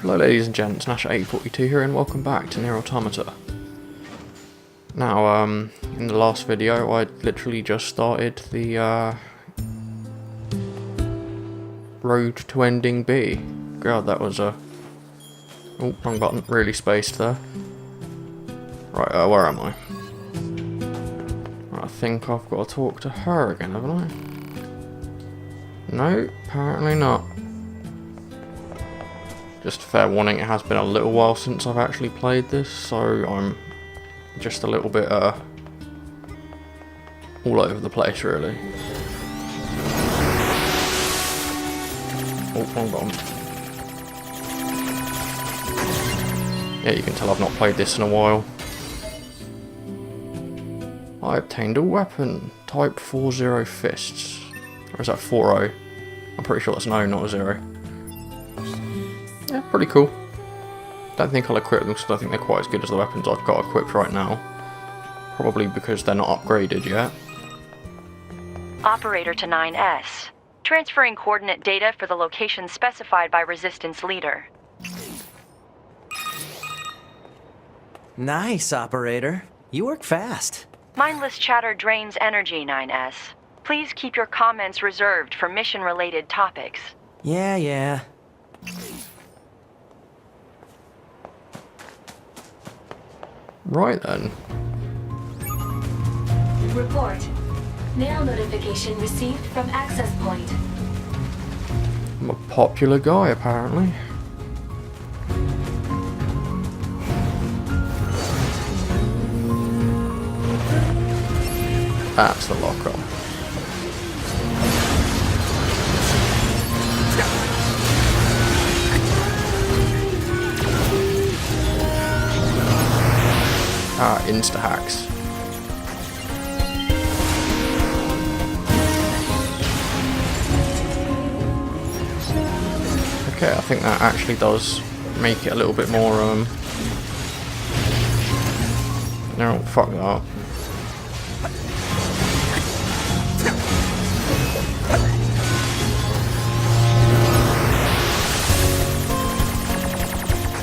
Hello ladies and gents, Nash842 here and welcome back to NieR Automata. Now, in the last video I literally just started the road to ending B. God, that was a... oh, wrong button, really spaced there. Right, where am I? Right, I think I've got to talk to her again, haven't I? No, apparently not. Just fair warning, it has been a little while since I've actually played this, so I'm just a little bit all over the place really. Oh, wrong button. Yeah, you can tell I've not played this in a while. I obtained a weapon, type 40 fists. Or is that 40? I'm pretty sure that's an O, not a 0. Yeah, pretty cool. Don't think I'll equip them because I don't think they're quite as good as the weapons I've got equipped right now. Probably because they're not upgraded yet. Operator to 9S. Transferring coordinate data for the location specified by Resistance Leader. Nice, Operator. You work fast. Mindless chatter drains energy, 9S. Please keep your comments reserved for mission-related topics. Yeah. Right then. Report. Mail notification received from access point. I'm a popular guy, apparently. That's the locker. Ah, insta-hacks. Okay, I think that actually does make it a little bit more, no, fuck that up.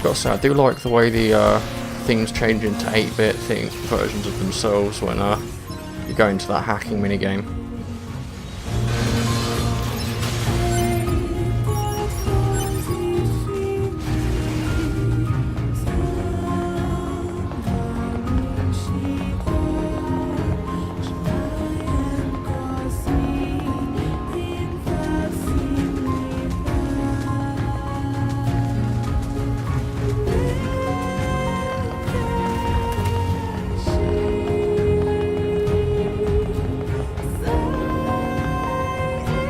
Gotta say, I do like the way the, things change into 8-bit versions of themselves when you go into that hacking minigame.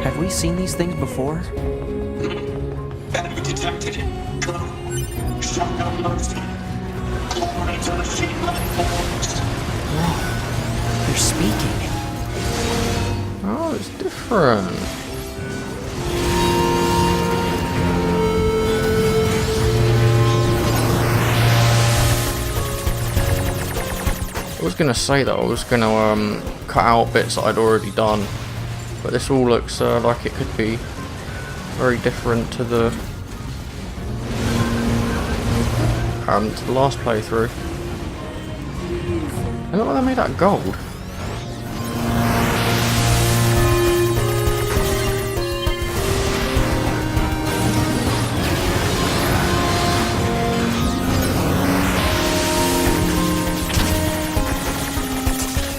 Have we seen these things before? Enemy detected. Go. Shotgun mercy. Collaborate on the sheet line forms. They're speaking. Oh, it's different. I was gonna say that I was gonna cut out bits that I'd already done, but this all looks like it could be very different to the last playthrough. I look like they made that gold.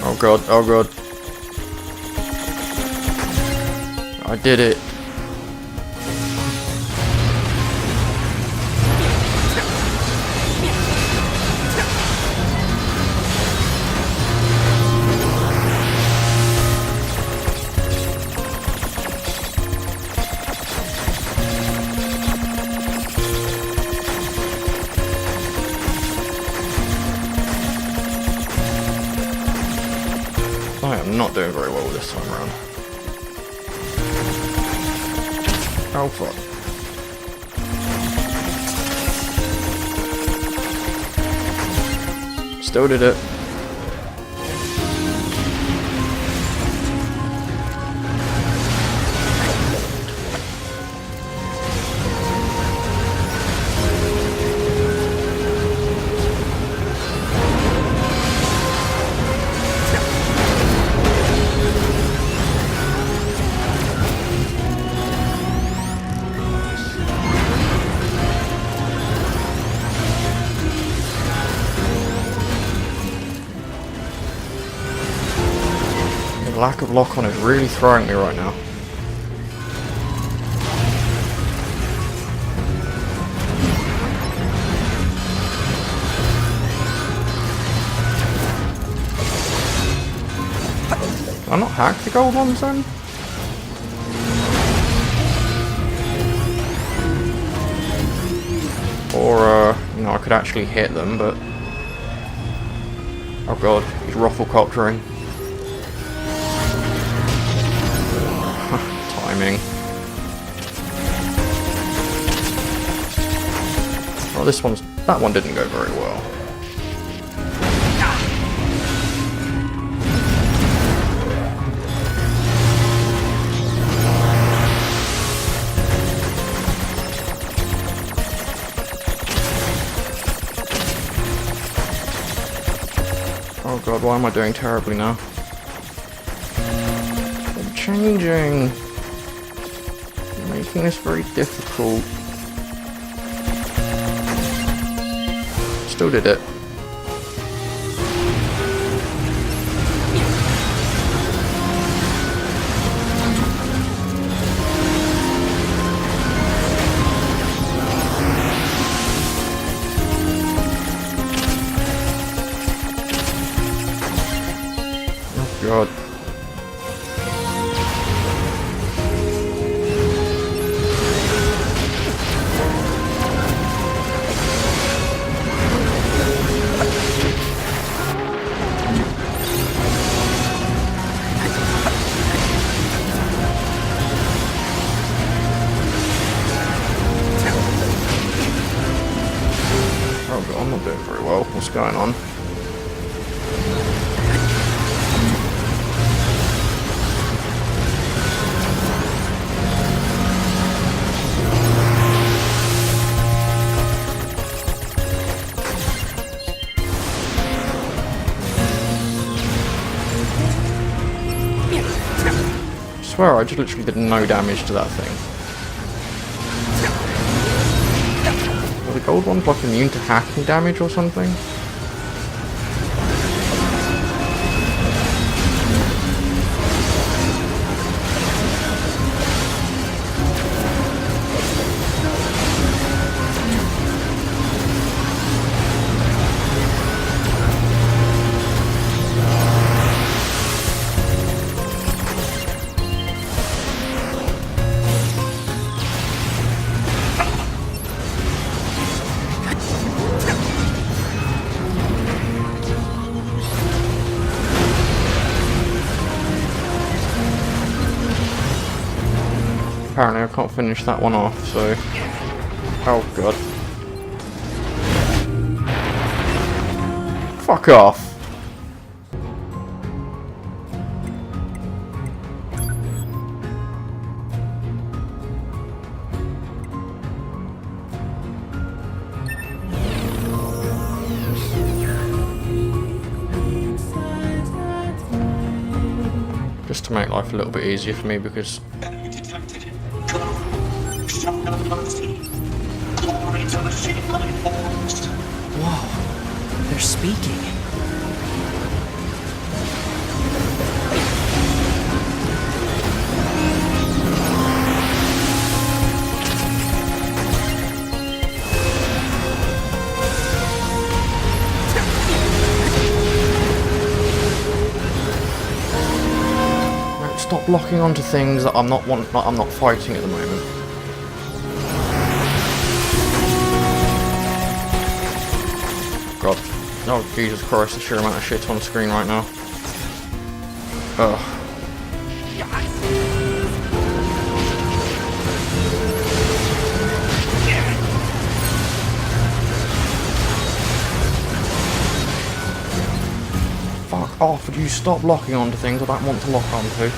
Oh god, oh god. I did it. I am not doing very well this time around. Oh fuck. Still did it. lack of lock-on is really throwing me right now. Can I not hack the gold ones then? Or, you know, I could actually hit them, but... Oh god, he's ruffle-coptering. Timing. Well, that one didn't go very well. Oh god, why am I doing terribly now? I'm changing! I'm making this very difficult. Still did it. God. Oh god, I'm not doing very well. What's going on? I swear I just literally did no damage to that thing. Are the gold ones like immune to hacking damage or something? Apparently I can't finish that one off, so... Oh god. Fuck off! Just to make life a little bit easier for me, because Enemy detected. Go. Show no mercy. Glory to the sheep light forms. Whoa, they're speaking. stop locking onto things that I'm not fighting at the moment. God. Oh, Jesus Christ, the sheer amount of shit on screen right now. Ugh. Fuck off, would you stop locking onto things I don't want to lock onto?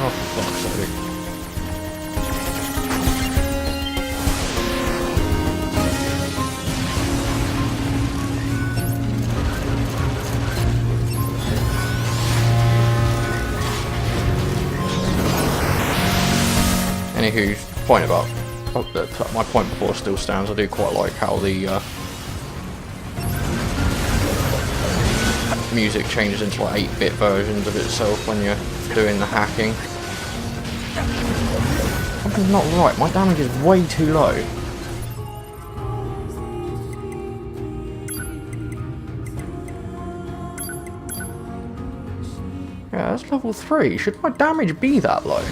Oh, for fuck's sake. Anywho's point about my point before still stands. I do quite like how the music changes into like 8-bit versions of itself when you're doing the hacking. Something's not right. My damage is way too low. Yeah, that's level 3. Should my damage be that low?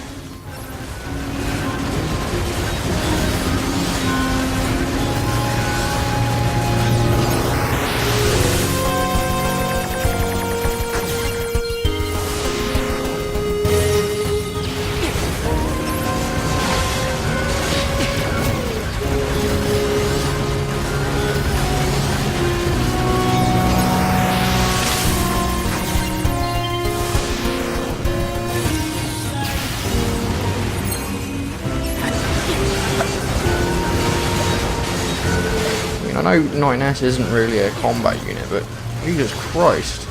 I know 9S isn't really a combat unit, but Jesus Christ.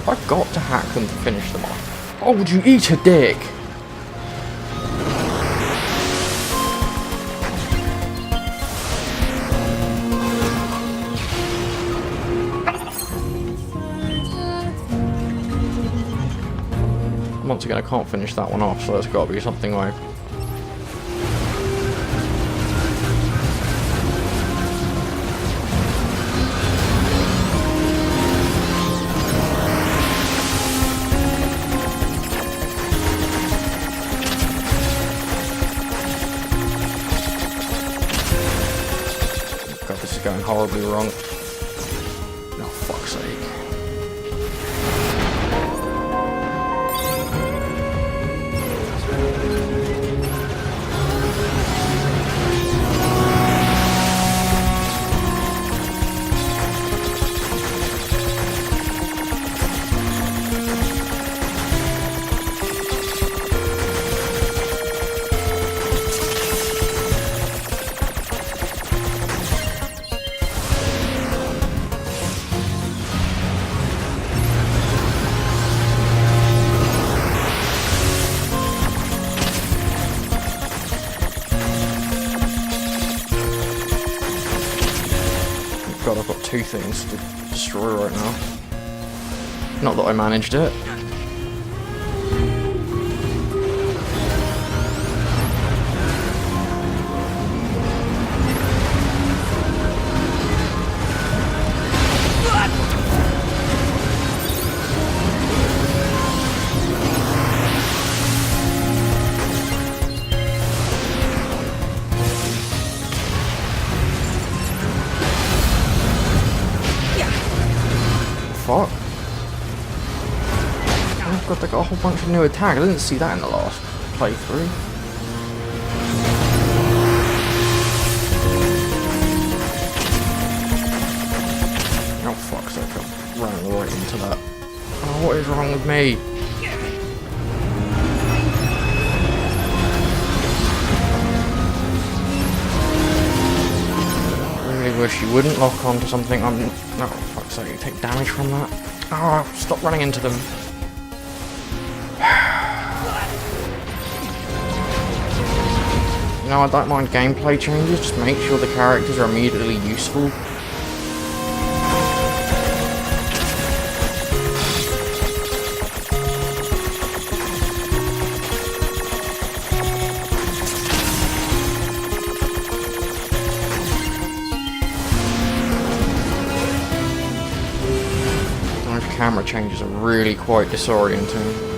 I've got to hack them to finish them off. Oh, would you eat a dick? Once again, I can't finish that one off, so there's got to be something like... God, this is going horribly wrong. Oh, fuck's sake. God, I've got 2 things to destroy right now. Not that I managed it. Fuck. Oh god, they got a whole bunch of new attacks. I didn't see that in the last playthrough. Oh fuck's sake, I ran right into that. Oh, what is wrong with me? I really wish you wouldn't lock onto something. No, fuck's sake, you take damage from that. Oh, stop running into them. You know, I don't mind gameplay changes, just make sure the characters are immediately useful. Camera changes are really quite disorienting.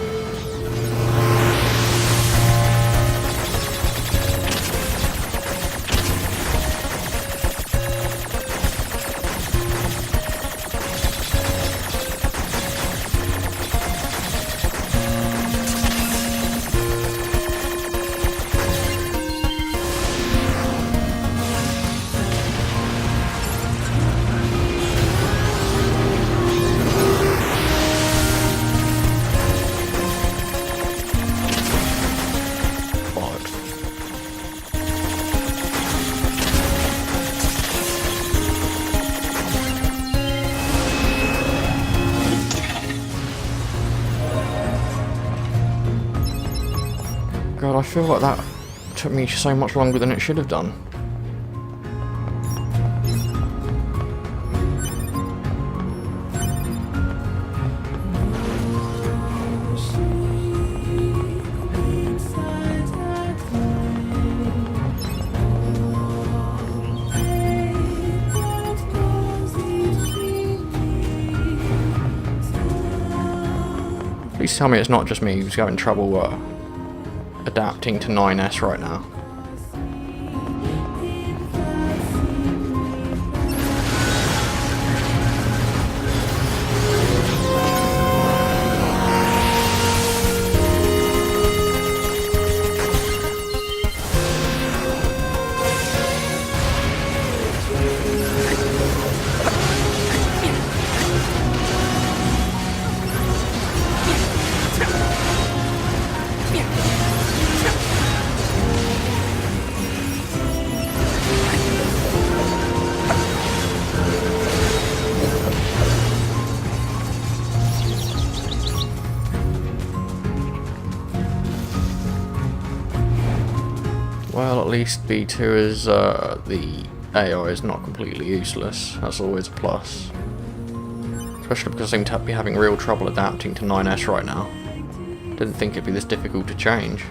but I feel like that took me so much longer than it should have done. Please tell me it's not just me who's having trouble adapting to 9S right now. Well, at least B2 is, the AI is not completely useless. That's always a plus. Especially because I seem to be having real trouble adapting to 9S right now. Didn't think it'd be this difficult to change.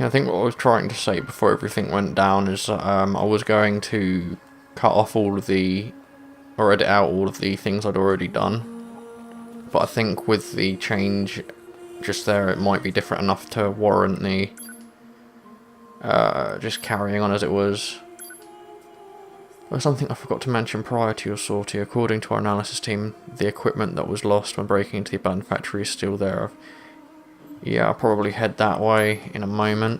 I think what I was trying to say before everything went down is that I was going to cut off all of the, or edit out all of the things I'd already done. But I think with the change just there, it might be different enough to warrant the just carrying on as it was. There's something I forgot to mention prior to your sortie. According to our analysis team, the equipment that was lost when breaking into the abandoned factory is still there. Yeah, I'll probably head that way in a moment.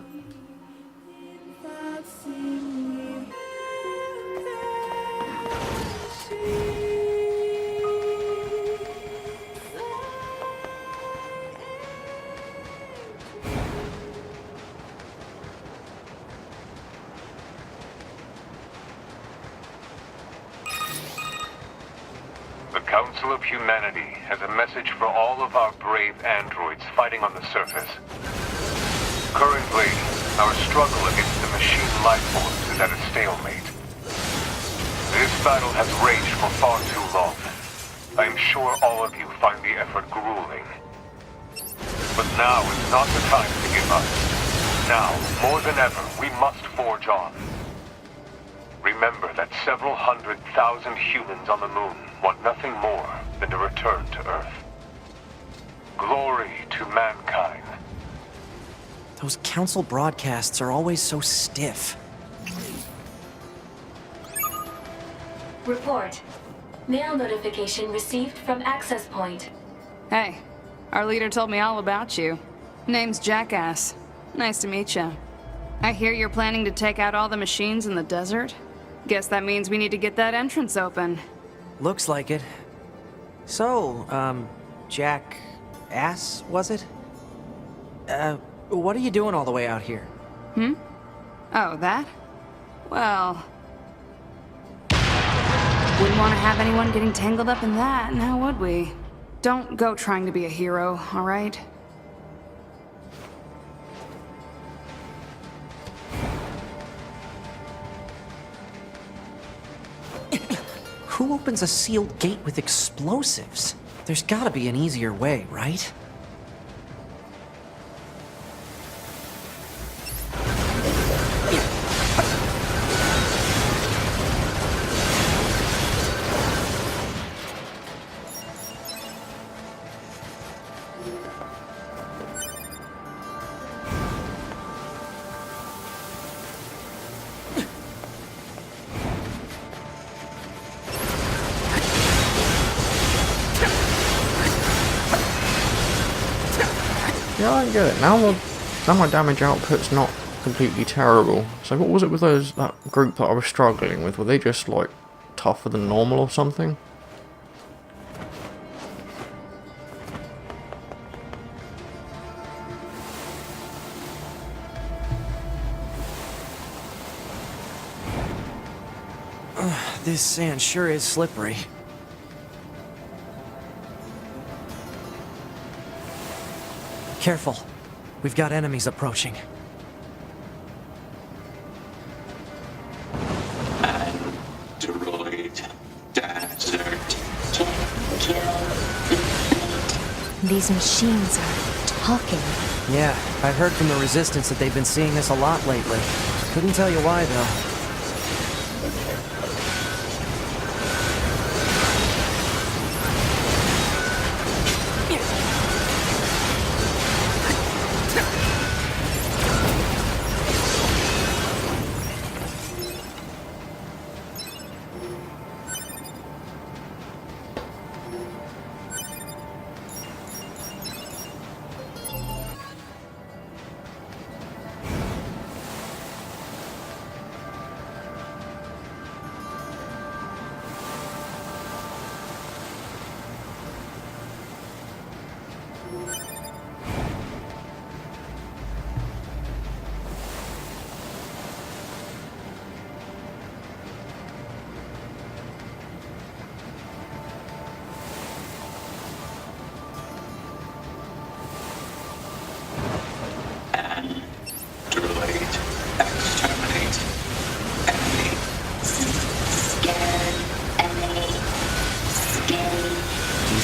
The Council of Humanity has a message for all of our brave androids fighting on the surface. Currently, our struggle against the machine life forms is at a stalemate. This battle has raged for far too long. I am sure all of you find the effort grueling. But now is not the time to give up. Now, more than ever, we must forge on. Remember that several 100,000 humans on the moon want nothing more than to return to Earth. Glory to mankind. Those council broadcasts are always so stiff. Report. Mail notification received from access point. Hey, our leader told me all about you. Name's Jackass. Nice to meet you. I hear you're planning to take out all the machines in the desert? Guess that means we need to get that entrance open. Looks like it. So, Jackass, was it? What are you doing all the way out here? Oh, that? Well... wouldn't want to have anyone getting tangled up in that, now would we? Don't go trying to be a hero, alright? Who opens a sealed gate with explosives? There's gotta be an easier way, right? Yeah, I get it. Now my damage output's not completely terrible. So what was it with that group that I was struggling with? Were they just like tougher than normal or something? This sand sure is slippery. Careful. We've got enemies approaching. Android desert. These machines are talking. Yeah, I've heard from the Resistance that they've been seeing this a lot lately. Couldn't tell you why, though.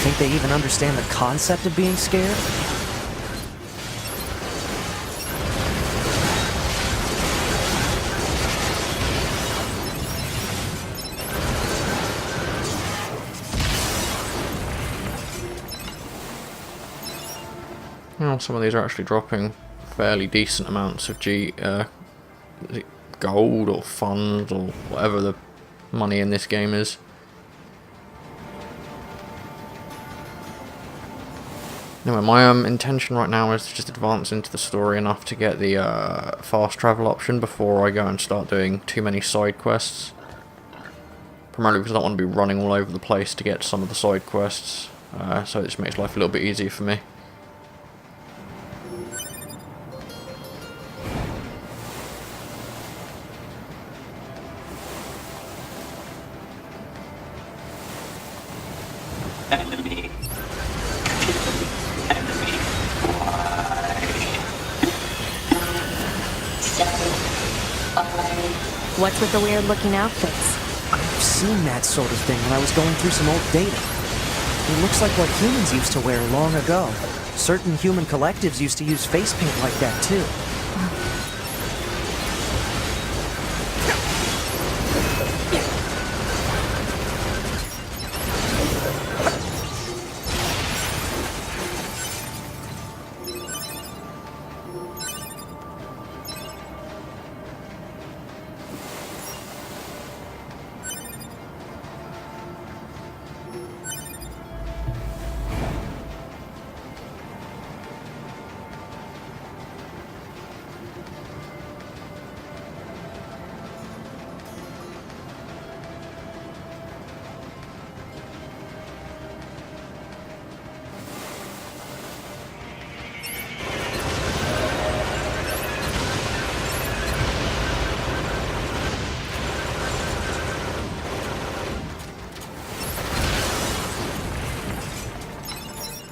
Think they even understand the concept of being scared? Well, some of these are actually dropping fairly decent amounts of is it gold or funds or whatever the money in this game is. Anyway, my intention right now is to just advance into the story enough to get the fast travel option before I go and start doing too many side quests. Primarily because I don't want to be running all over the place to get some of the side quests, so it just makes life a little bit easier for me. Enemy. What's with the weird-looking outfits? I've seen that sort of thing when I was going through some old data. It looks like what humans used to wear long ago. Certain human collectives used to use face paint like that, too.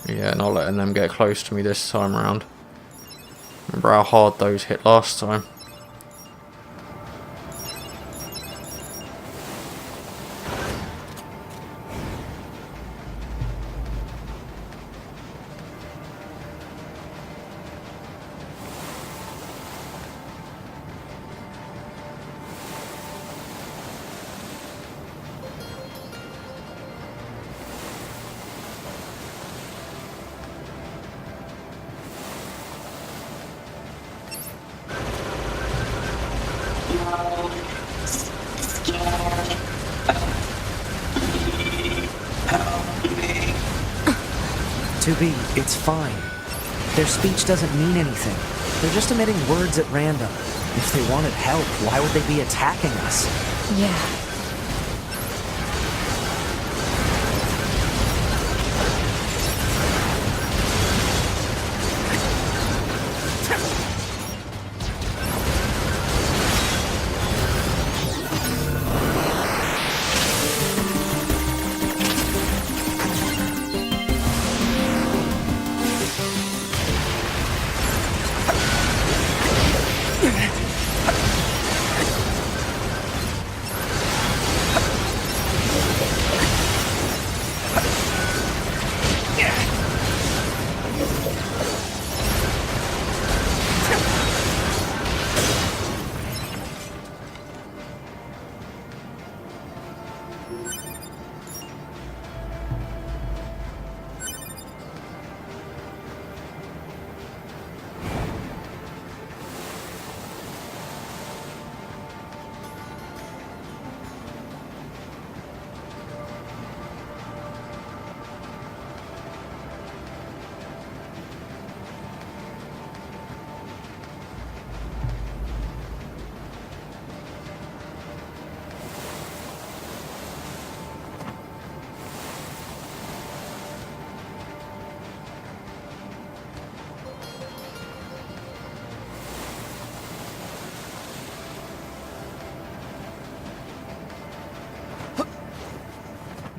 Yeah, not letting them get close to me this time around. Remember how hard those hit last time? To be, it's fine. Their speech doesn't mean anything. They're just emitting words at random. If they wanted help, why would they be attacking us? Yeah.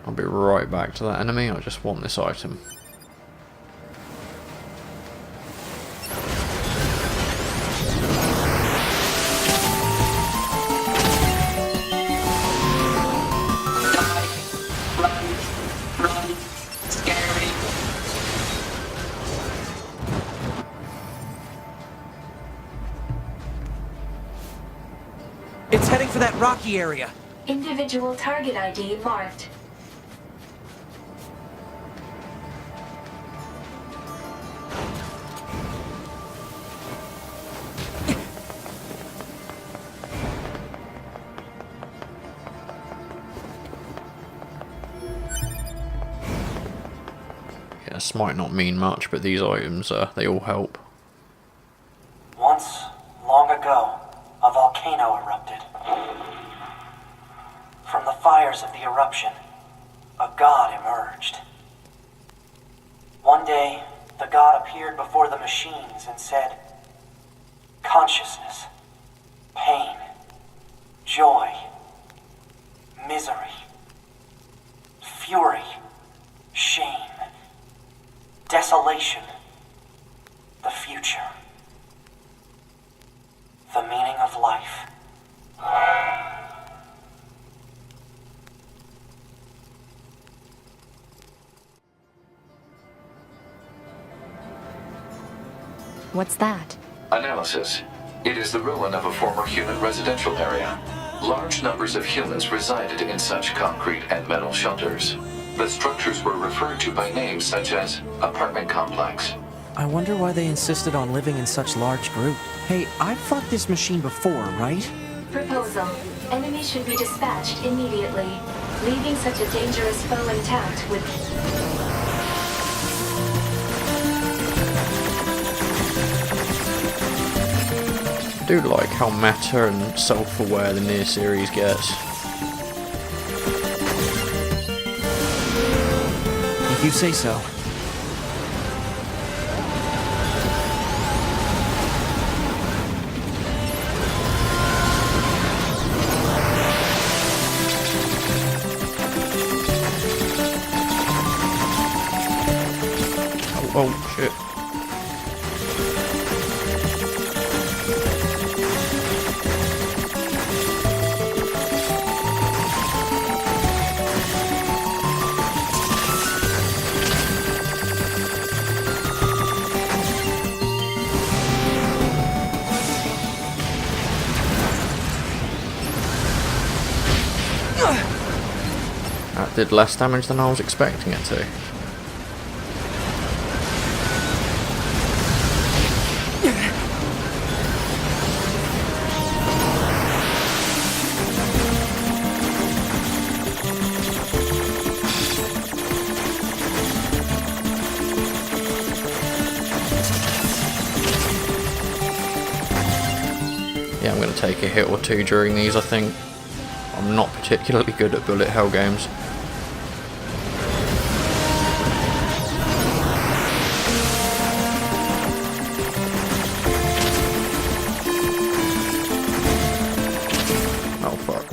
I'll be right back to that enemy. I just want this item. Run, scary. It's heading for that rocky area. Individual target ID marked. Yeah, this might not mean much, but these items, they all help. Once, long ago, a volcano erupted. From the fires of the eruption, a god emerged. One day, the god appeared before the machines and said, "Consciousness, pain, joy, misery, fury, shame, desolation, the future, the meaning of life." What's that? Analysis. It is the ruin of a former human residential area. Large numbers of humans resided in such concrete and metal shelters. The structures were referred to by names such as apartment complex. I wonder why they insisted on living in such large groups. Hey, I've fought this machine before, right? Proposal. Enemy should be dispatched immediately. Leaving such a dangerous foe intact would... I do like how meta and self-aware the NieR series gets. If you say so. Oh shit. That did less damage than I was expecting it to. take a hit or two during these, I think. I'm not particularly good at bullet hell games. Oh fuck.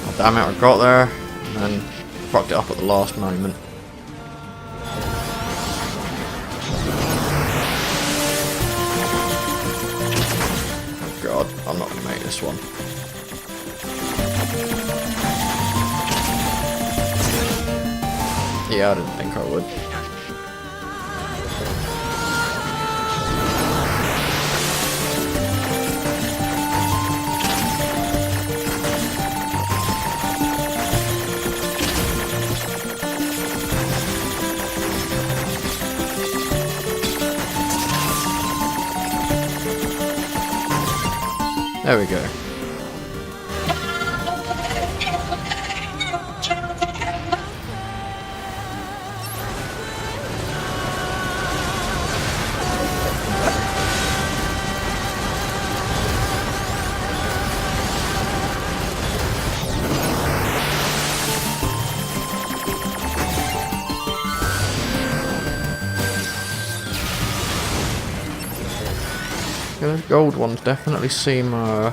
Oh, damn it, I got there and then fucked it up at the last moment. God, I'm not going to make this one. Yeah, I didn't think I would. There we go. Yeah, those gold ones definitely seem a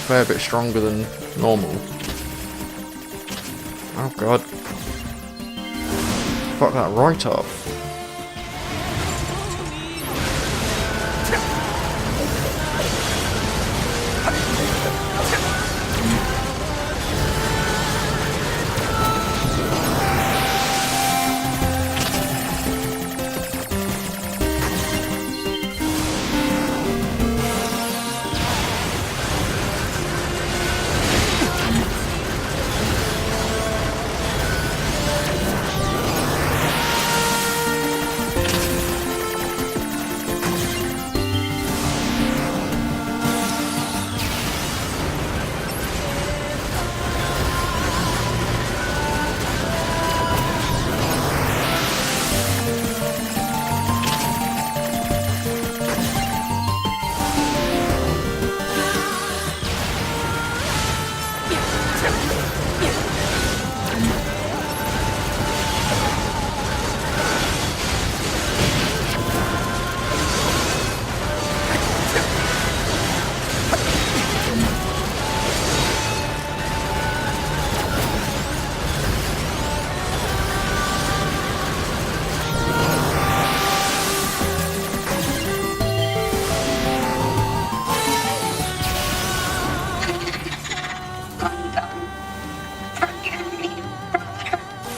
fair bit stronger than normal. Oh god. Fuck that right up.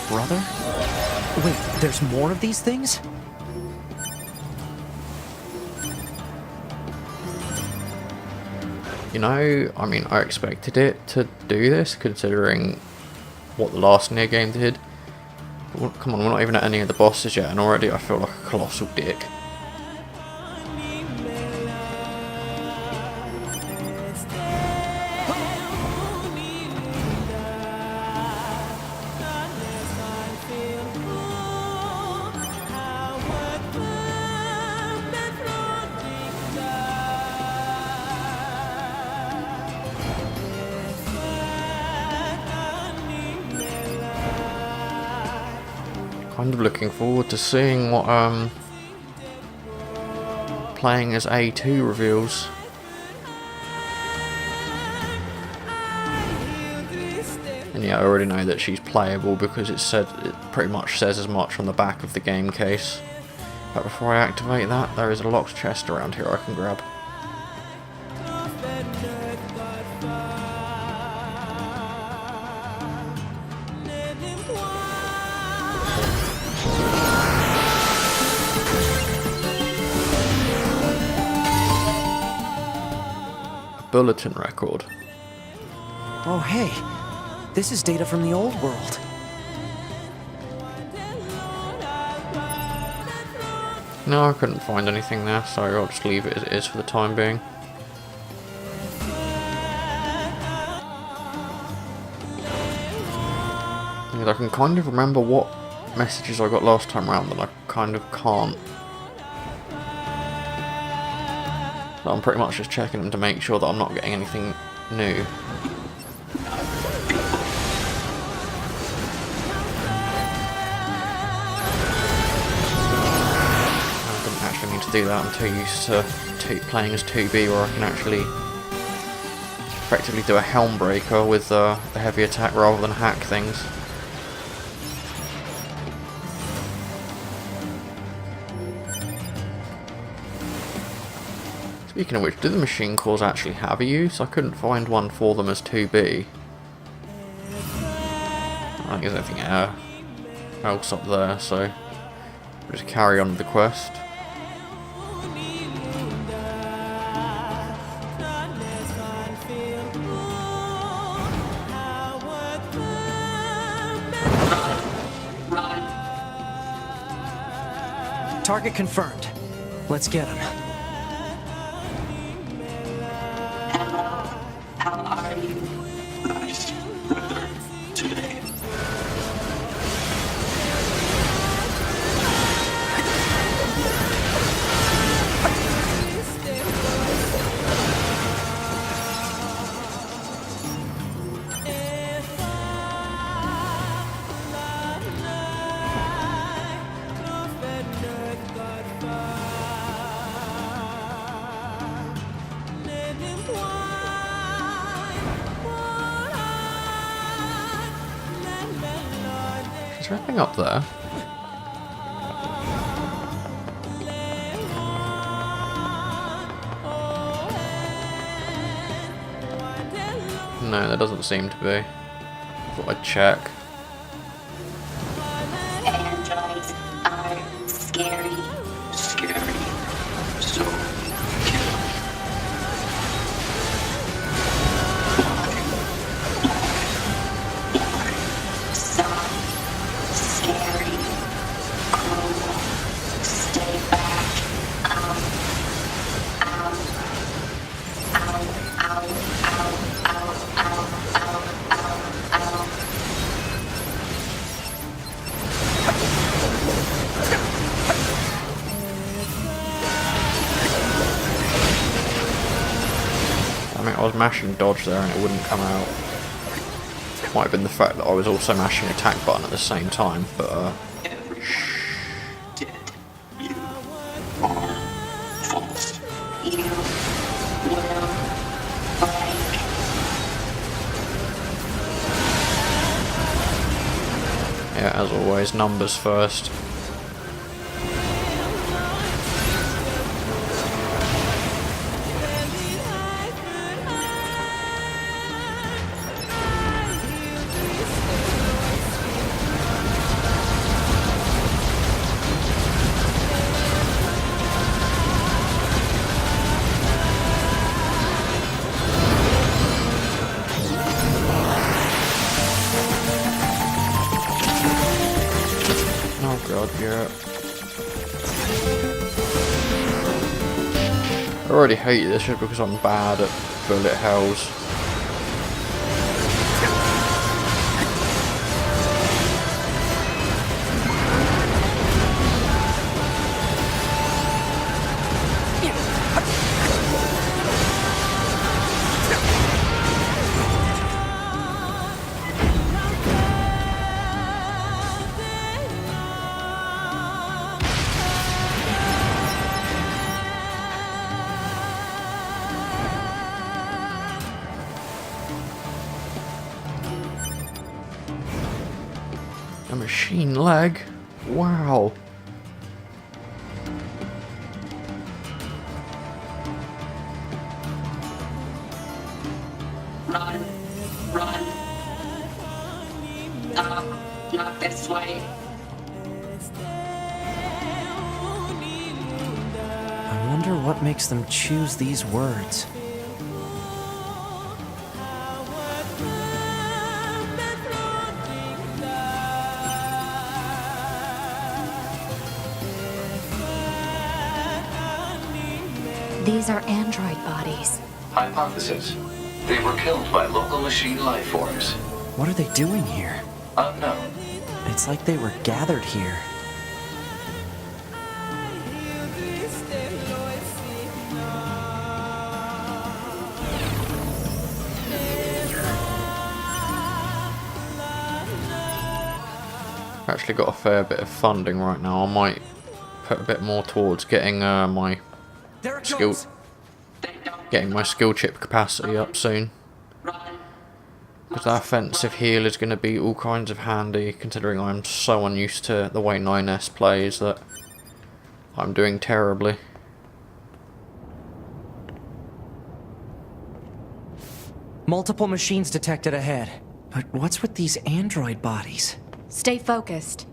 Brother? Wait, there's more of these things? You know, I mean, I expected it to do this, considering what the last NieR game did. But come on, we're not even at any of the bosses yet, and already I feel like a colossal dick. Kind of looking forward to seeing what playing as A2 reveals. And yeah, I already know that she's playable because it pretty much says as much on the back of the game case. But before I activate that, there is a locked chest around here I can grab. Bulletin record. Oh hey, this is data from the old world. No, I couldn't find anything there, so I'll just leave it as it is for the time being. I can kind of remember what messages I got last time around, but I kind of can't So I'm pretty much just checking them to make sure that I'm not getting anything new. I didn't actually need to do that. I'm too used to playing as 2B, where I can actually effectively do a helm breaker with the heavy attack rather than hack things. Speaking of which, do the machine cores actually have a use? I couldn't find one for them as 2B. I think there's anything else up there, so we'll just carry on with the quest. Target confirmed. Let's get him. How are you? Nice weather today. Is there anything up there? No, there doesn't seem to be. Thought I'd check. Androids are scary. Scary. So killer. Soft, scary, cruel. Stay back. Ow. Ow. Ow. Ow. Ow. Ow. Ow. Ow. Ow. Ow. I mean, I was mashing dodge there and it wouldn't come out. Might have been the fact that I was also mashing attack button at the same time, but Everyone did. You are false. You will break. yeah, as always, numbers first. Oh god, yeah. I already hate this just because I'm bad at bullet hells. A machine leg? Wow. Run. Run. No, not this way. I wonder what makes them choose these words. These are android bodies. Hypothesis. They were killed by local machine life forms. What are they doing here? Unknown. It's like they were gathered here. actually got a fair bit of funding right now. I might put a bit more towards getting my skill chip capacity up soon. Because that offensive heal is going to be all kinds of handy, considering I'm so unused to the way 9S plays that I'm doing terribly. Multiple machines detected ahead. But what's with these android bodies? Stay focused.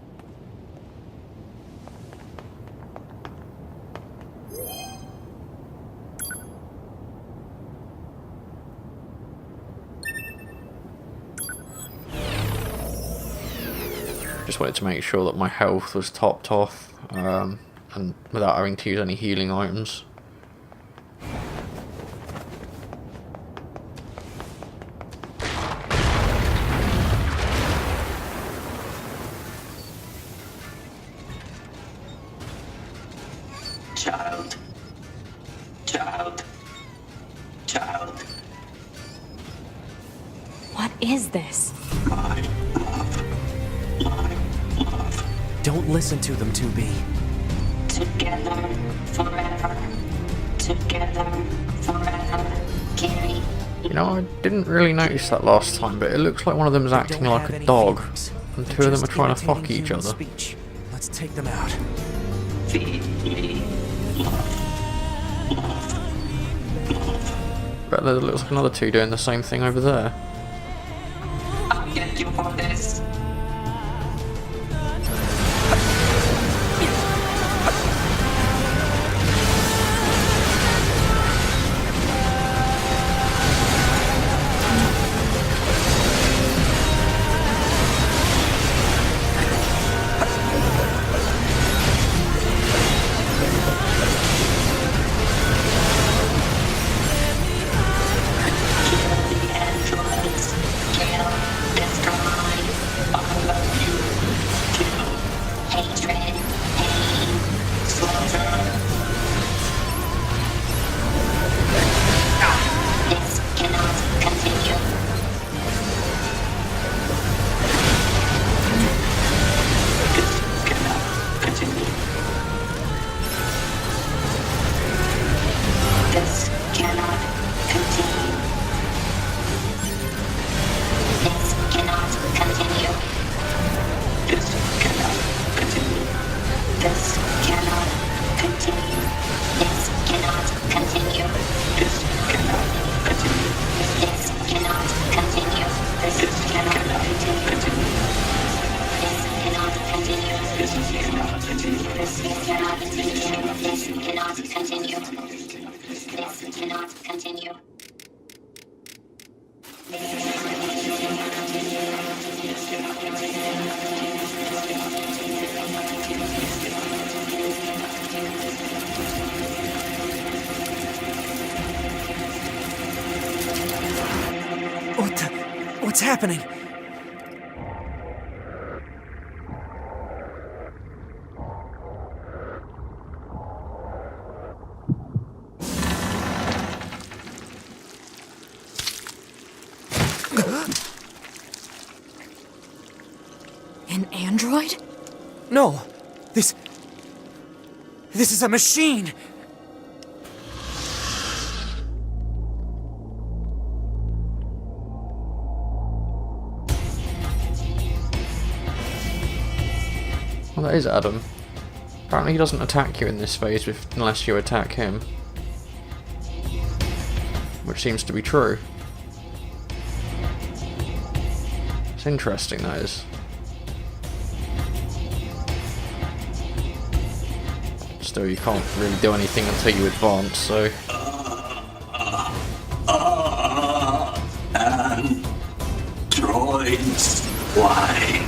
Just wanted to make sure that my health was topped off, and without having to use any healing items. Child. What is this? My love. Don't listen to them, 2B. Together forever. Together forever. Gary. You know, I didn't really notice that last time, but it looks like one of them is acting like a dog, and two of them are trying to fuck each other. Let's take them out. Feed me. But there looks like another two doing the same thing over there. I'll get you for this. What's happening? An android? No! This is a machine! Well, that is Adam. Apparently he doesn't attack you in this phase unless you attack him. Which seems to be true. It's interesting, that is. Still, you can't really do anything until you advance, so... And droids, why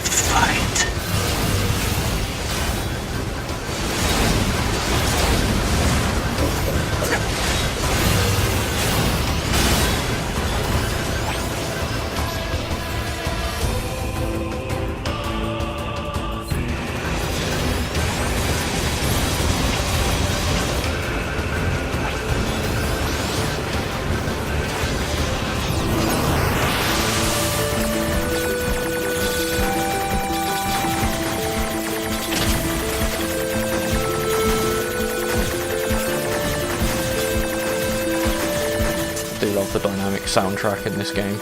fight? love the dynamic soundtrack in this game.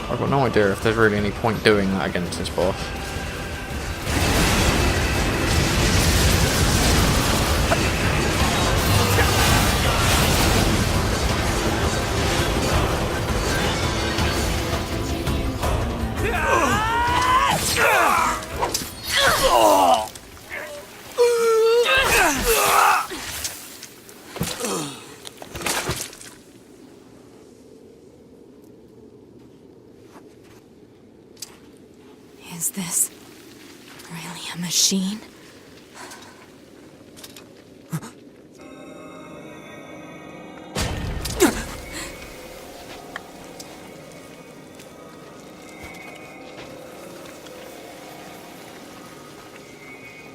I've got no idea if there's really any point doing that against this boss. Is this really a machine?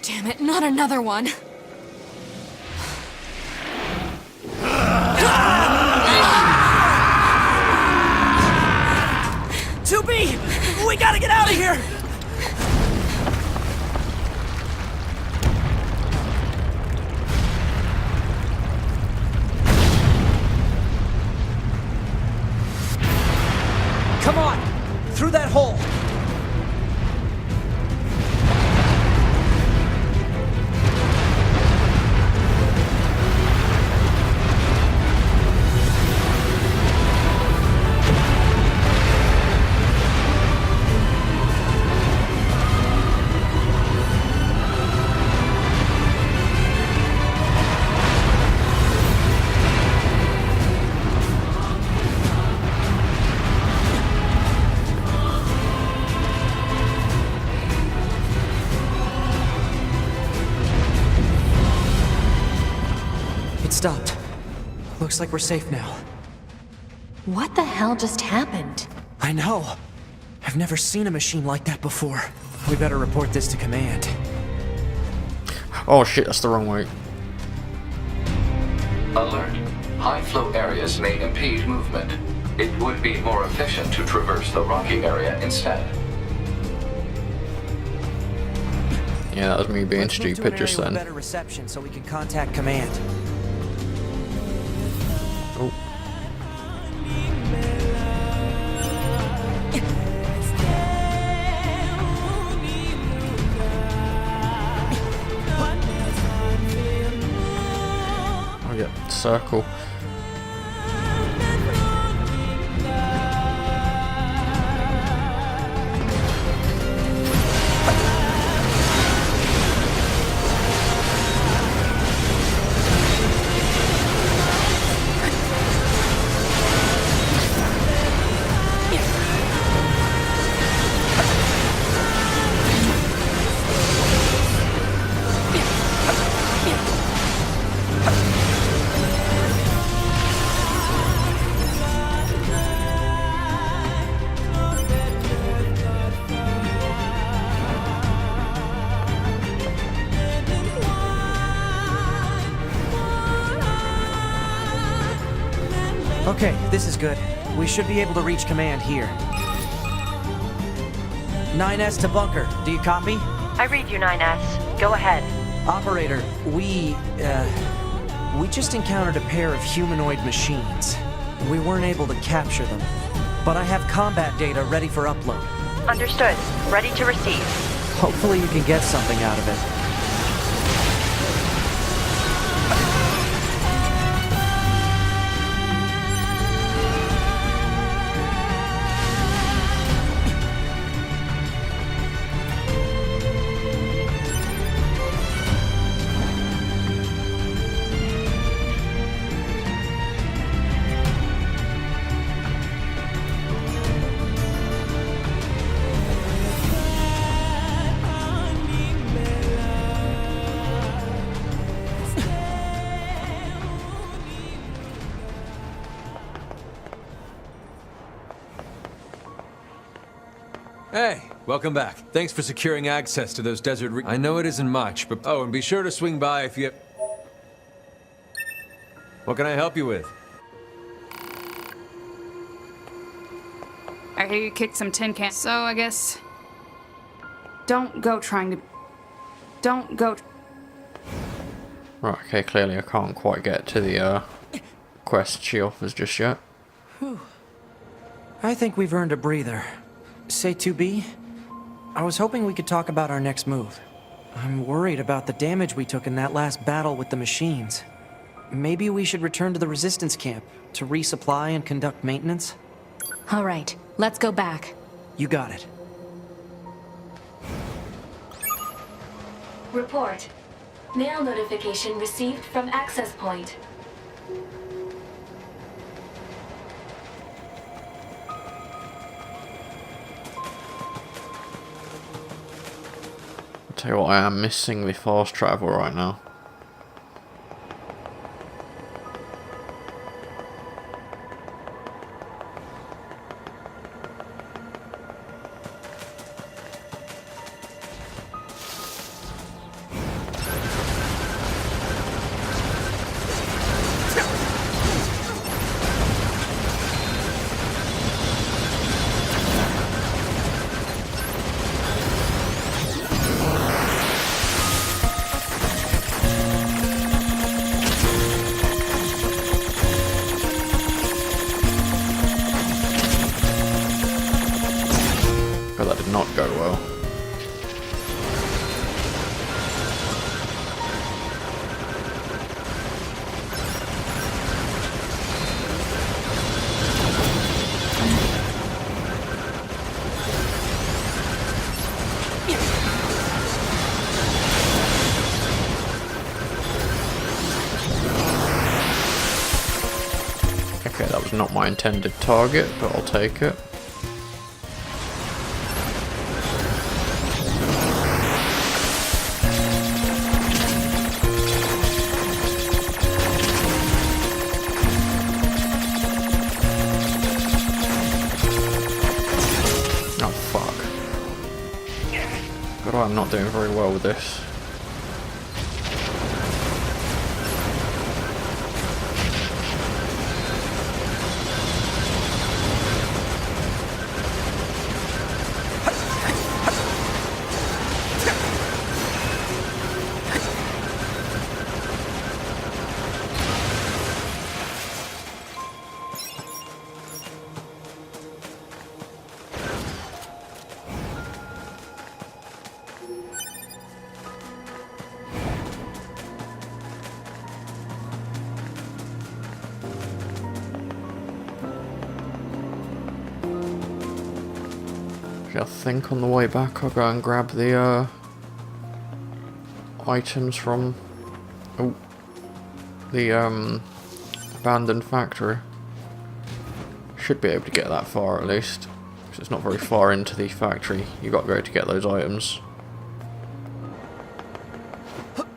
Damn it, not another one. We gotta get out of here! Come on! Through that hole! Stopped. Looks like we're safe now. What the hell just happened? I know. I've never seen a machine like that before. We better report this to command. Oh shit, that's the wrong way. Alert. High flow areas may impede movement. It would be more efficient to traverse the rocky area instead. Yeah, that was me being Let's move to stupid an just area with then. better reception so we can contact command. Oh. Oh yeah, circle. Okay, this is good. We should be able to reach command here. 9S to bunker. Do you copy? I read you, 9S. Go ahead. Operator, we just encountered a pair of humanoid machines. We weren't able to capture them, but I have combat data ready for upload. Understood. Ready to receive. Hopefully you can get something out of it. Hey, welcome back. Thanks for securing access to those desert I know it isn't much, but oh, and be sure to swing by if you... What can I help you with? I hear you kicked some tin cans, so I guess... Don't go trying to... Don't go... Right, okay, clearly I can't quite get to the quest she offers just yet. Whew. I think we've earned a breather. Say 2B? I was hoping we could talk about our next move. I'm worried about the damage we took in that last battle with the machines. Maybe we should return to the resistance camp to resupply and conduct maintenance? All right, let's go back. You got it. Report. Mail notification received from access point. I'll tell you what, I am missing the fast travel right now. God, that did not go well. Okay, that was not my intended target, but I'll take it. Oh fuck. God, I'm not doing very well with this. I think on the way back I'll go and grab the items from the abandoned factory. Should be able to get that far at least, because it's not very far into the factory. You got to go to get those items.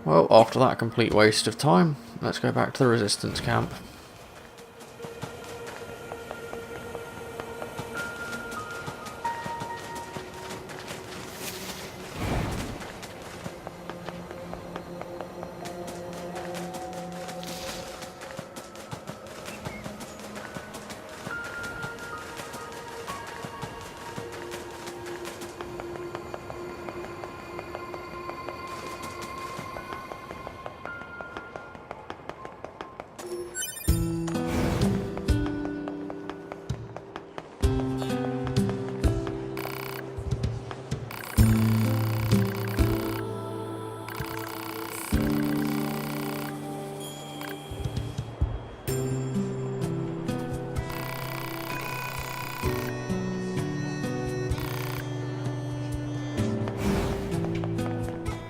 Well, after that complete waste of time, let's go back to the resistance camp.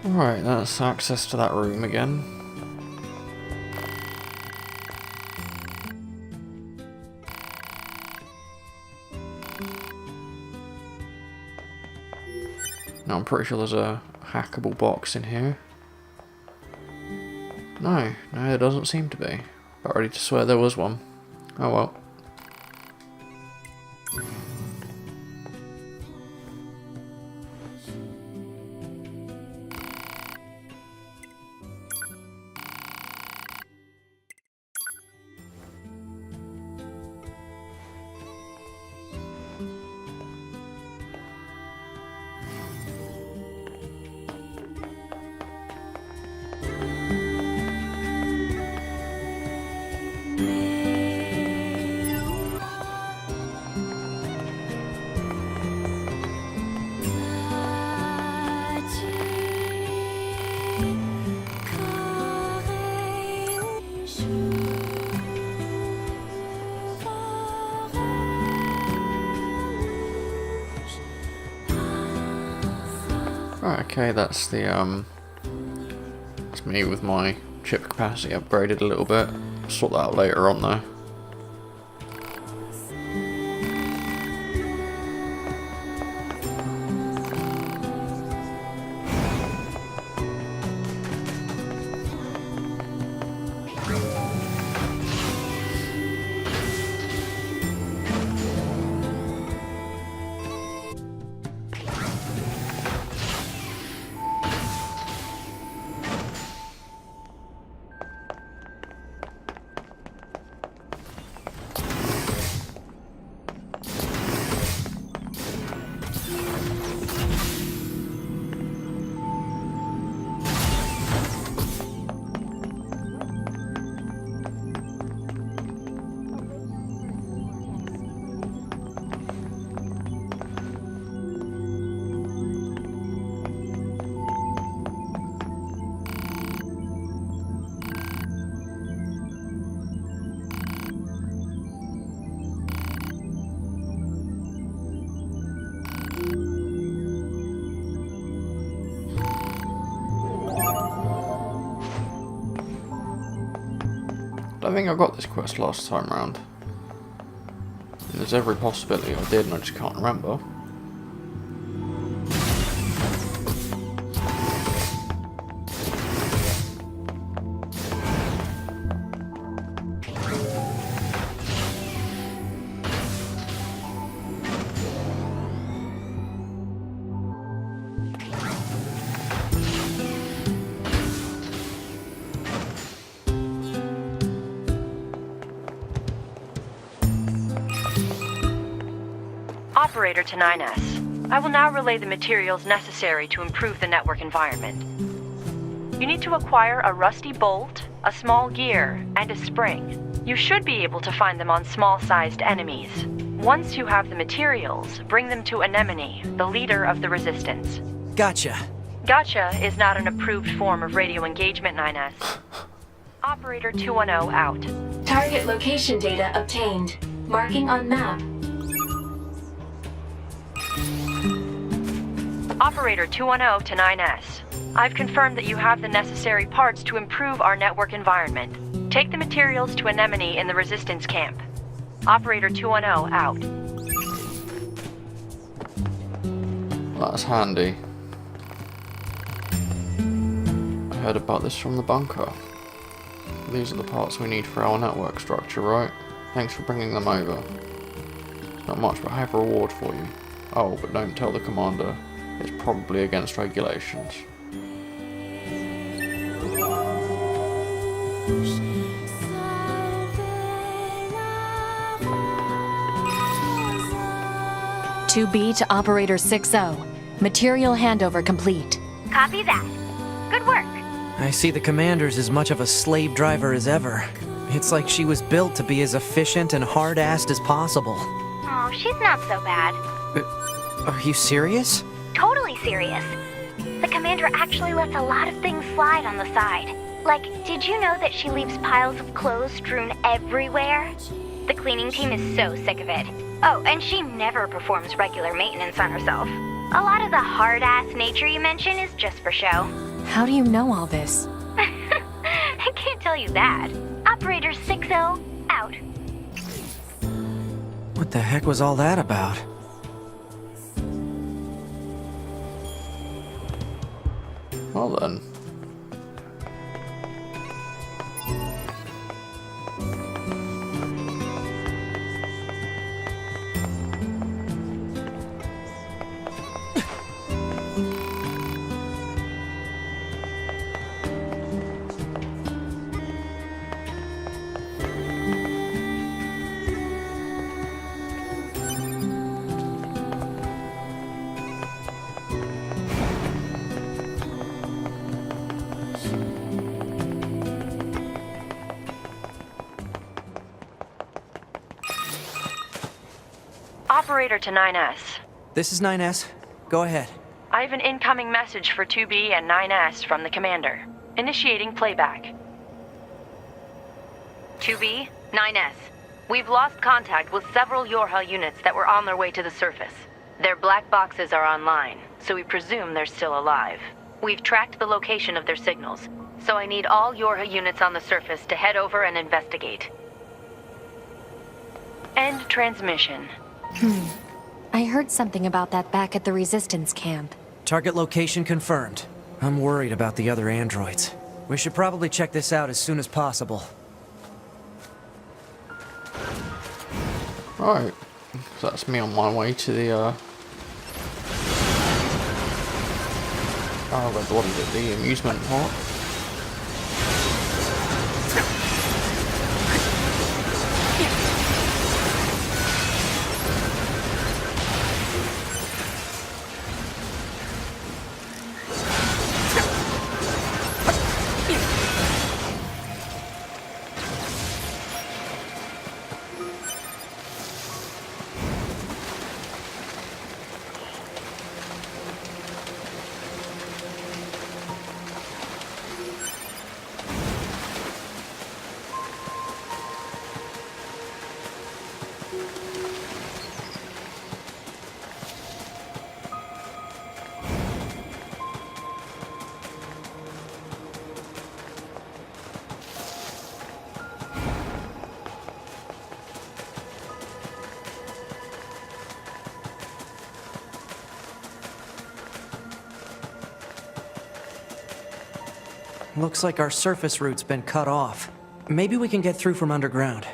Right, that's access to that room again. Now I'm pretty sure there's a hackable box in here. No, there doesn't seem to be. But ready to swear there was one. Oh well. Okay, that's the that's me with my chip capacity upgraded a little bit. Sort that out later on though. I think I got this quest last time round. And there's every possibility I did and I just can't remember. Operator to 9S. I will now relay the materials necessary to improve the network environment. You need to acquire a rusty bolt, a small gear, and a spring. You should be able to find them on small-sized enemies. Once you have the materials, bring them to Anemone, the leader of the Resistance. Gotcha. Gotcha is not an approved form of radio engagement, 9S. Operator 210 out. Target location data obtained. Marking on map. Operator 210 to 9S. I've confirmed that you have the necessary parts to improve our network environment. Take the materials to Anemone in the Resistance camp. Operator 210 out. That's handy. I heard about this from the bunker. These are the parts we need for our network structure, right? Thanks for bringing them over. Not much, but I have a reward for you. Oh, but don't tell the commander. It's probably against regulations. "2B to Operator 6-0. Material handover complete." Copy that. Good work. I see the commander's as much of a slave driver as ever. It's like she was built to be as efficient and hard-assed as possible. Oh, she's not so bad. Are you serious? Totally serious. The commander actually lets a lot of things slide on the side. Like, did you know that she leaves piles of clothes strewn everywhere? The cleaning team is so sick of it. Oh, and she never performs regular maintenance on herself. A lot of the hard-ass nature you mention is just for show. How do you know all this? I can't tell you that. Operator 6-0, out. What the heck was all that about? Well then. Operator to 9S. This is 9S. Go ahead. I have an incoming message for 2B and 9S from the commander. Initiating playback. 2B, 9S. We've lost contact with several Yorha units that were on their way to the surface. Their black boxes are online, so we presume they're still alive. We've tracked the location of their signals, so I need all your units on the surface to head over and investigate. End transmission. I heard something about that back at the Resistance camp. Target location confirmed. I'm worried about the other androids. We should probably check this out as soon as possible. Right, so that's me on my way to the, what is it, the amusement park. Looks like our surface route's been cut off. Maybe we can get through from underground.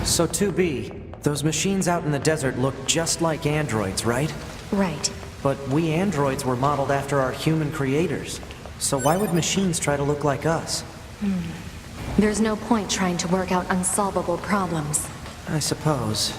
So 2B, those machines out in the desert look just like androids, right? Right. But we androids were modeled after our human creators. So why would machines try to look like us? There's no point trying to work out unsolvable problems. I suppose.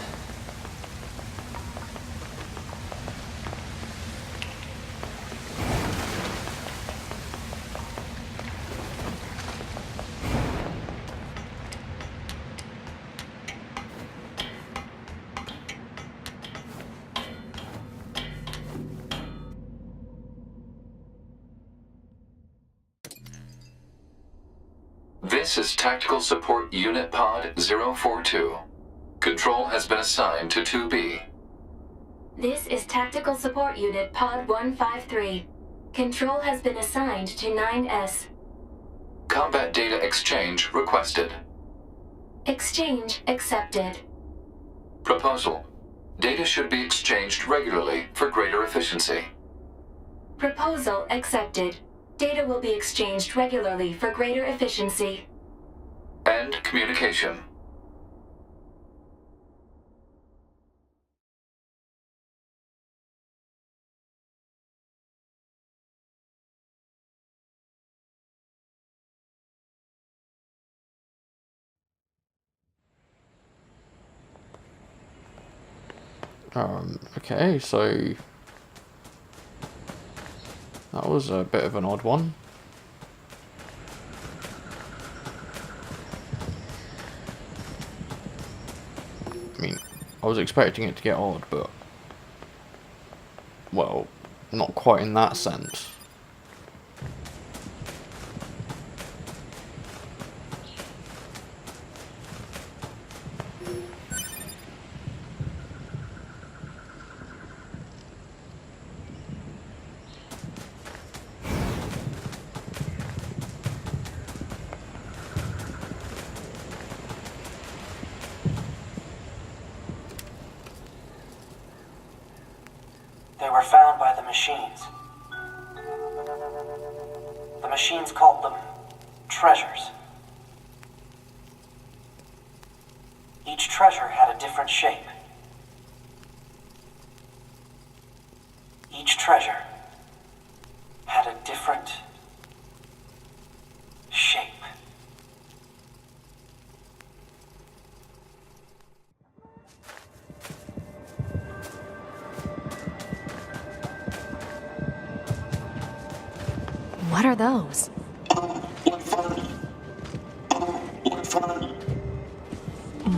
This is Tactical Support Unit Pod 042. Control has been assigned to 2B. This is Tactical Support Unit Pod 153. Control has been assigned to 9S. Combat data exchange requested. Exchange accepted. Proposal. Data should be exchanged regularly for greater efficiency. Proposal accepted. Data will be exchanged regularly for greater efficiency. End communication. Okay, so that was a bit of an odd one. I mean, I was expecting it to get odd, but, well, not quite in that sense. They were found by the machines. The machines called them treasures. Each treasure had a different shape. Each treasure had a different shape. What are those?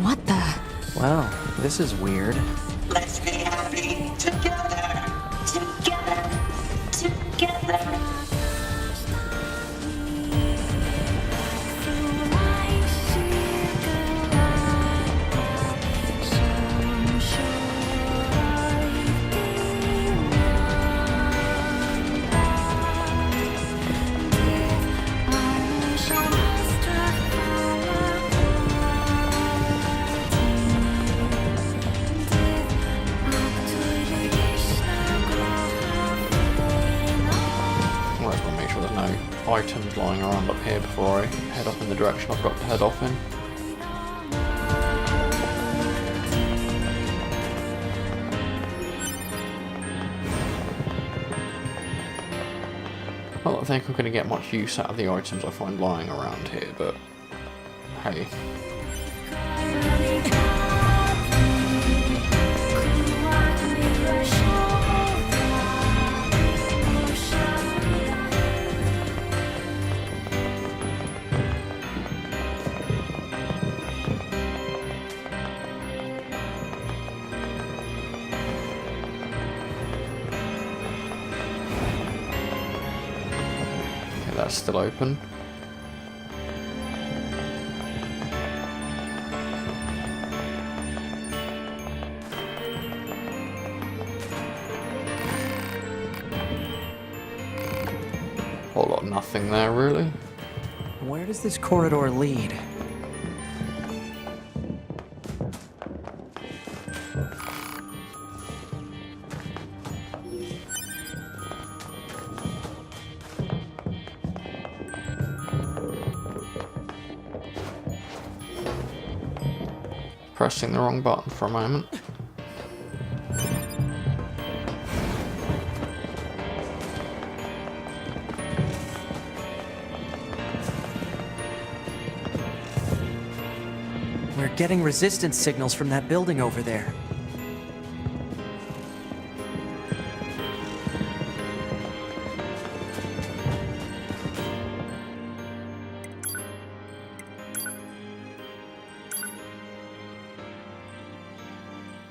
What the? Wow, this is weird. Let's be happy together, together, together. items lying around up here before I head off in the direction I've got to head off in. I don't think I'm going to get much use out of the items I find lying around here, but hey. That's still open. Whole lot of nothing there, really. Where does this corridor lead? Pressing the wrong button for a moment. We're getting resistance signals from that building over there.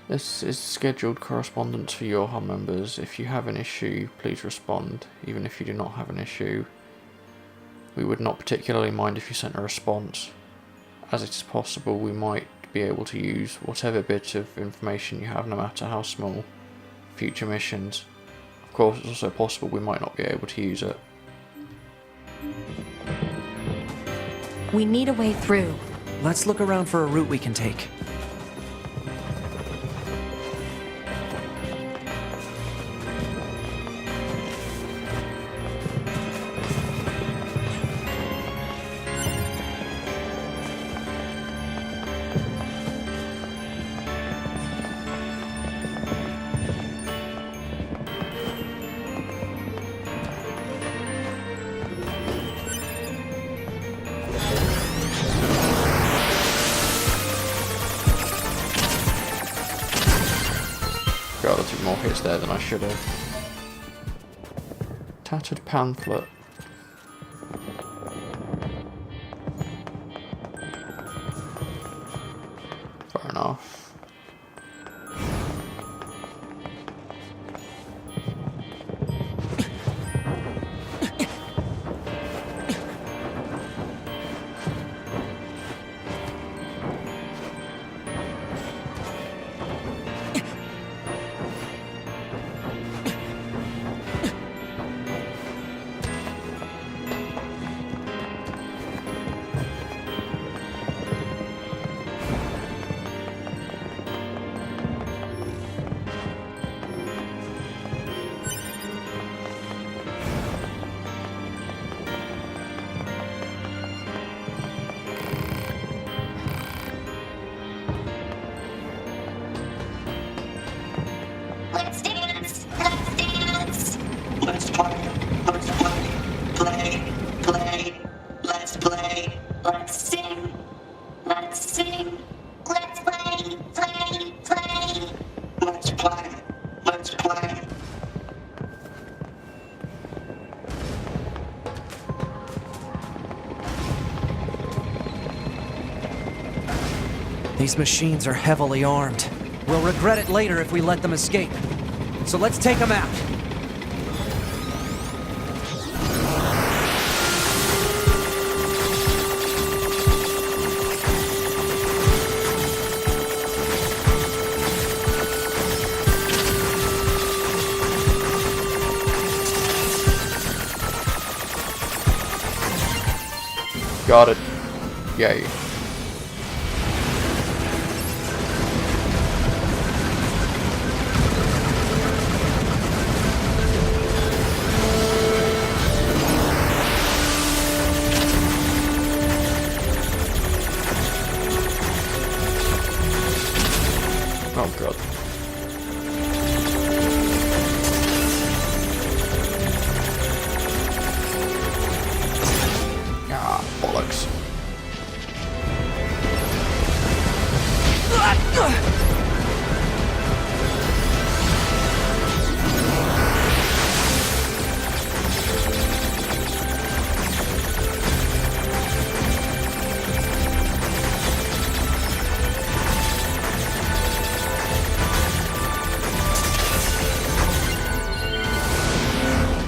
This is scheduled correspondence for your hub members. If you have an issue, please respond. Even if you do not have an issue, we would not particularly mind if you sent a response. As it is possible, we might be able to use whatever bit of information you have, no matter how small, for future missions. Of course, it's also possible we might not be able to use it. We need a way through. Let's look around for a route we can take. God, I took more hits there than I should have. Tattered pamphlet. Fair enough. Let's dance! Let's dance! Let's play. Let's play. Play. Play. Let's play. Let's sing! Let's sing! Let's play! Play! Play! Let's play. Let's play. These machines are heavily armed. We'll regret it later if we let them escape. So let's take them out. Got it. Yay.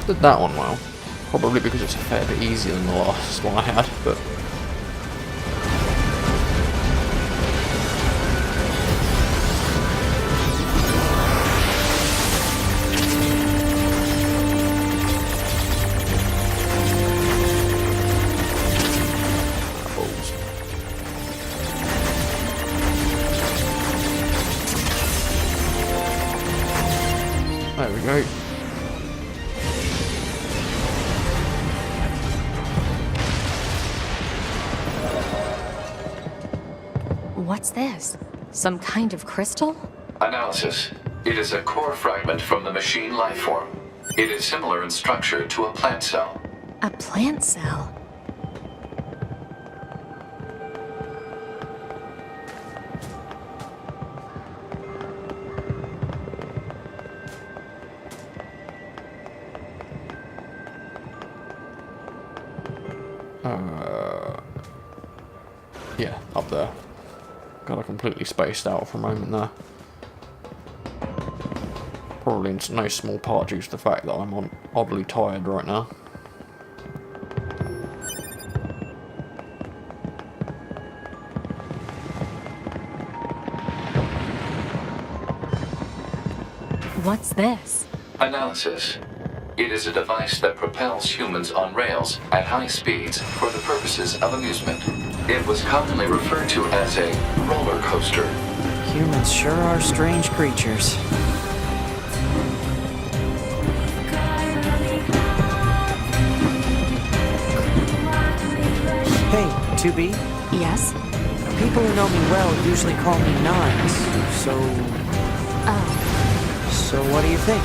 Did that one well. Probably because it's a fair bit easier than the last one I had, but... There we go. What's this? Some kind of crystal? Analysis. It is a core fragment from the machine lifeform. It is similar in structure to a plant cell. A plant cell? Yeah, up there. Got completely spaced out for a moment there. Probably in no small part due to the fact that I'm oddly tired right now. What's this? Analysis. It is a device that propels humans on rails at high speeds for the purposes of amusement. It was commonly referred to as a roller coaster. Humans sure are strange creatures. Hey, 2B? Yes? People who know me well usually call me Nines, so... Oh. So what do you think?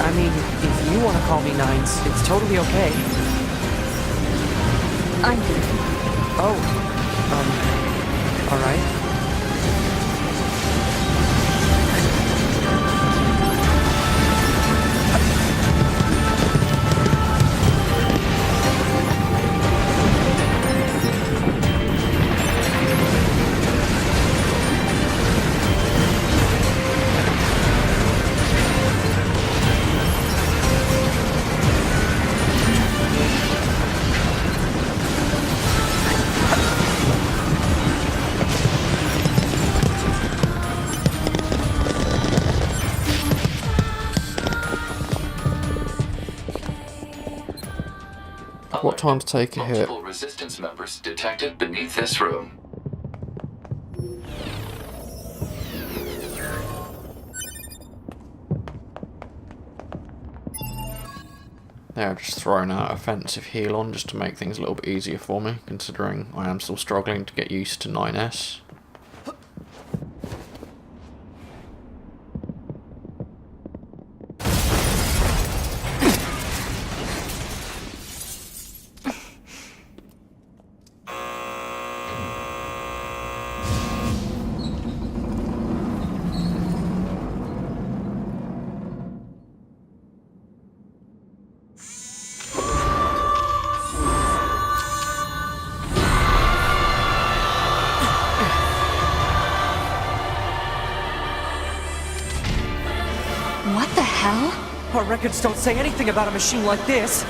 I mean, if you want to call me Nines, it's totally okay. I'm good. Oh, alright. What time to take a hit? Multiple resistance members detected beneath this room. Yeah, just throwing out offensive heal on just to make things a little bit easier for me, considering I am still struggling to get used to 9S. What the hell? Our records don't say anything about a machine like this.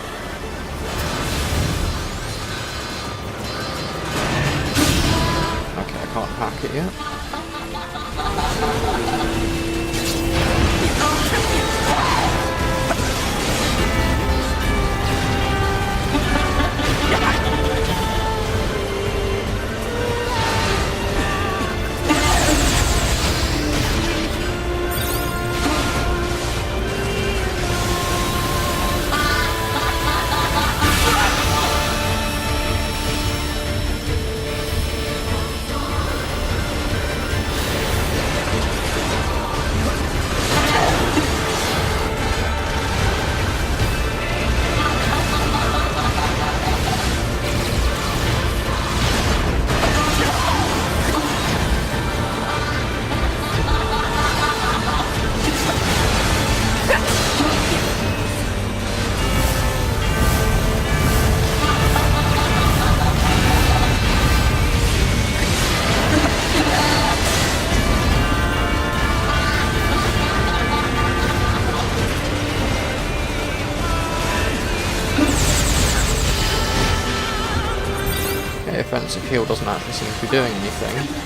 Okay, I can't hack it yet. defensive heal doesn't actually seem to be doing anything.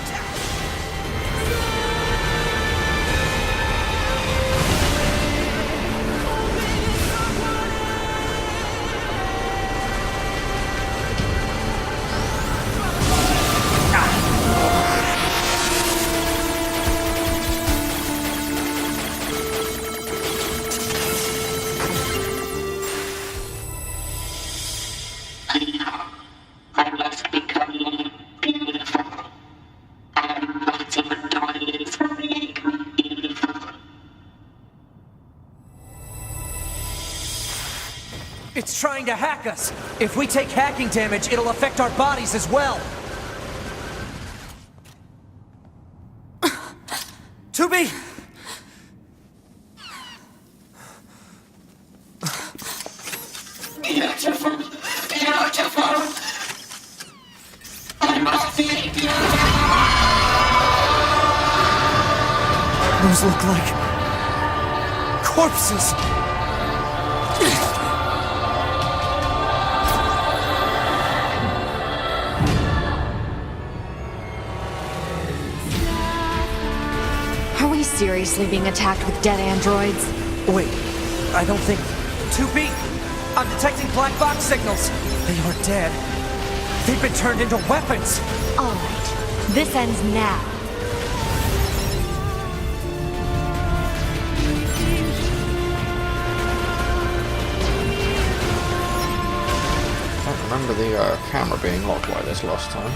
It's trying to hack us. If we take hacking damage, it'll affect our bodies as well. 2B! Beautiful. Beautiful. I must be beautiful. Those look like corpses. Are we seriously being attacked with dead androids? Wait, I don't think... 2B! I'm detecting black box signals! They are dead. They've been turned into weapons! Alright, this ends now. I don't remember the camera being locked like this last time.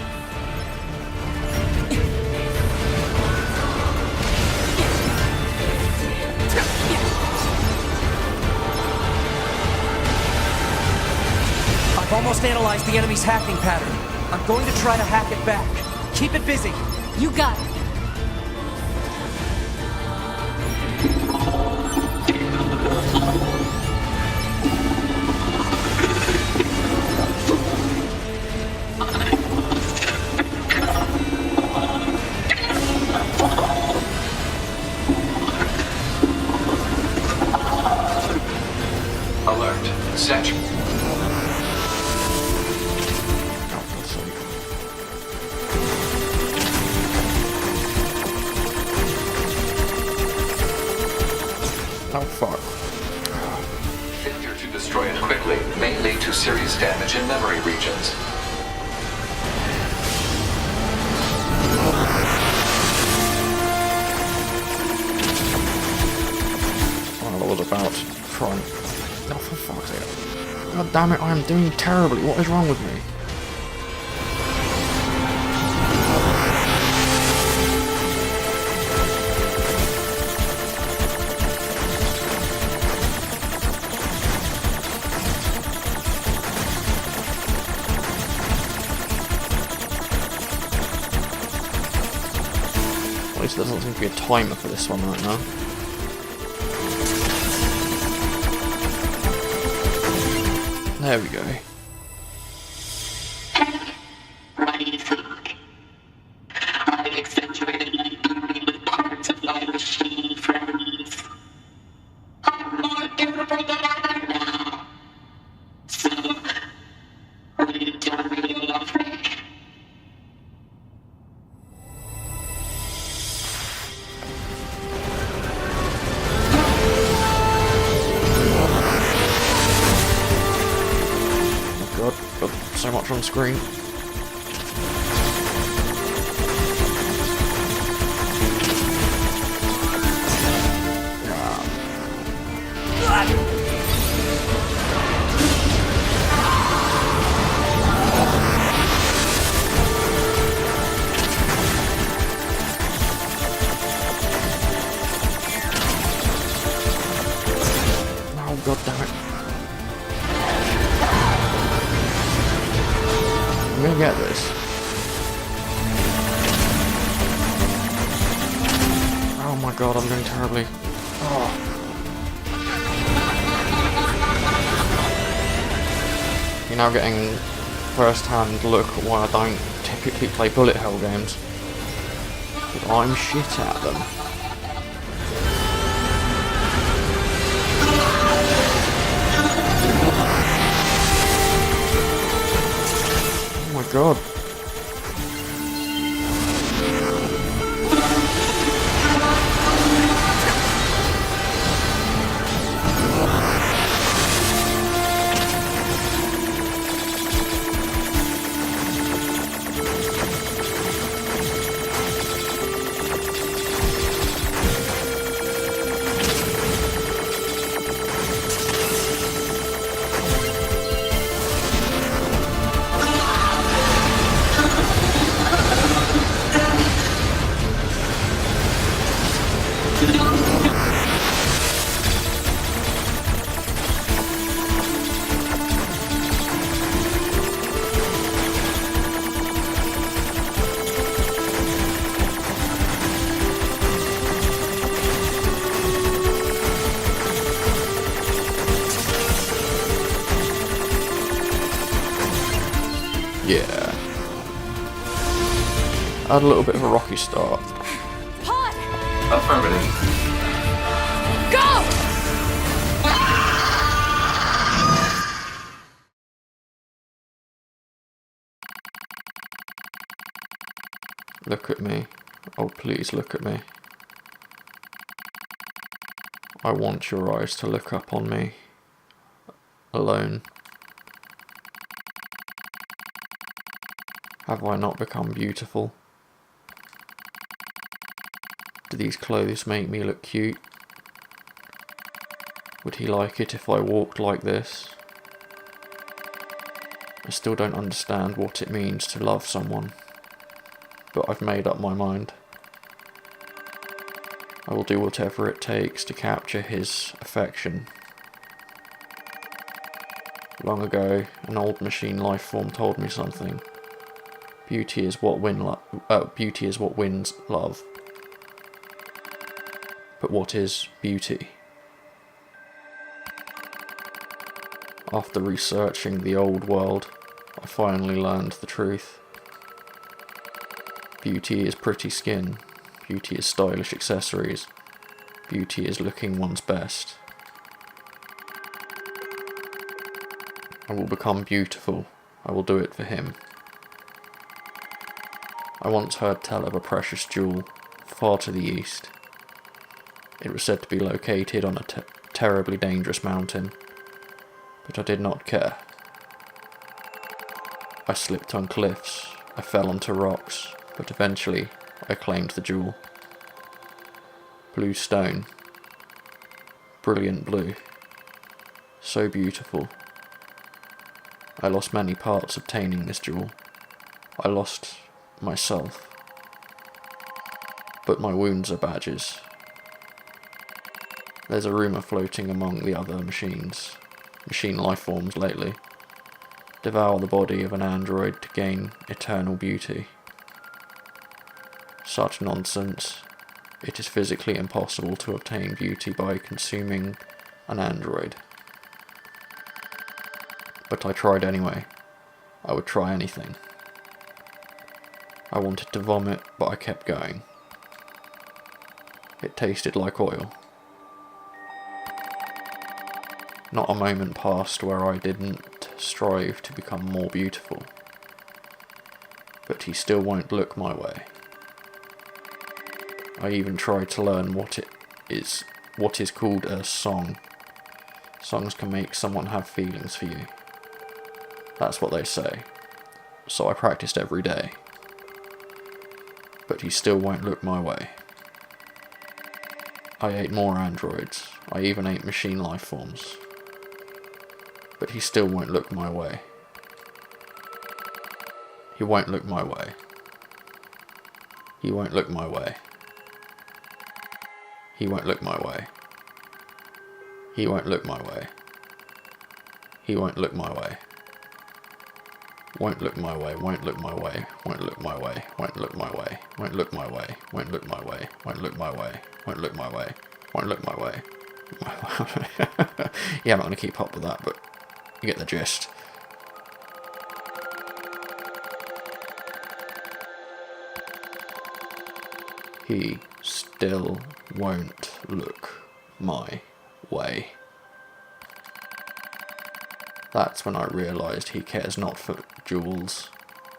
I've almost analyzed the enemy's hacking pattern. I'm going to try to hack it back. Keep it busy. You got it. Alert. Set. Oh fuck. Failure to destroy it quickly may lead to serious damage in memory regions. Well, I was about to try and... Oh, for fuck's sake. God damn it, I am doing terribly. What is wrong with me? At least there doesn't seem to be a timer for this one right now. There we go. What do you think? I've accentuated my beauty with parts of my machine friends. I'm more beautiful than ever now. So, will you tell me you love me? God, got so much on screen. Oh god damn it. I'm gonna get this. Oh my god, I'm doing terribly. Oh. You're now getting first-hand look at why I don't typically play bullet hell games. But I'm shit at them. Oh my god. Yeah. I had a little bit of a rocky start. Pod! Affirmative. Go! Look at me. Oh, please look at me. I want your eyes to look up on me. Alone. Have I not become beautiful? Do these clothes make me look cute? Would he like it if I walked like this? I still don't understand what it means to love someone, but I've made up my mind. I will do whatever it takes to capture his affection. Long ago, an old machine life form told me something. Beauty is what wins love. But what is beauty? After researching the old world, I finally learned the truth. Beauty is pretty skin. Beauty is stylish accessories. Beauty is looking one's best. I will become beautiful. I will do it for him. I once heard tell of a precious jewel far to the east. It was said to be located on a terribly dangerous mountain, but I did not care. I slipped on cliffs, I fell onto rocks, but eventually I claimed the jewel. Blue stone. Brilliant blue. So beautiful. I lost many parts obtaining this jewel. I lost myself. But my wounds are badges. There's a rumour floating among the other machine life forms lately. Devour the body of an android to gain eternal beauty. Such nonsense. It is physically impossible to obtain beauty by consuming an android. But I tried anyway. I would try anything. I wanted to vomit, but I kept going. It tasted like oil. Not a moment passed where I didn't strive to become more beautiful. But he still won't look my way. I even tried to learn what is called a song. Songs can make someone have feelings for you. That's what they say. So I practiced every day. But he still won't look my way. I ate more androids. I even ate machine life forms. But he still won't look my way. He won't look my way. He won't look my way. He won't look my way. He won't look my way. He won't look my way. Won't look my way, won't look my way, won't look my way, won't look my way, won't look my way, won't look my way, won't look my way, won't look my way, won't look my way. Yeah, I'm not going to keep up with that, but you get the gist. He still won't look my way. That's when I realised he cares not for jewels,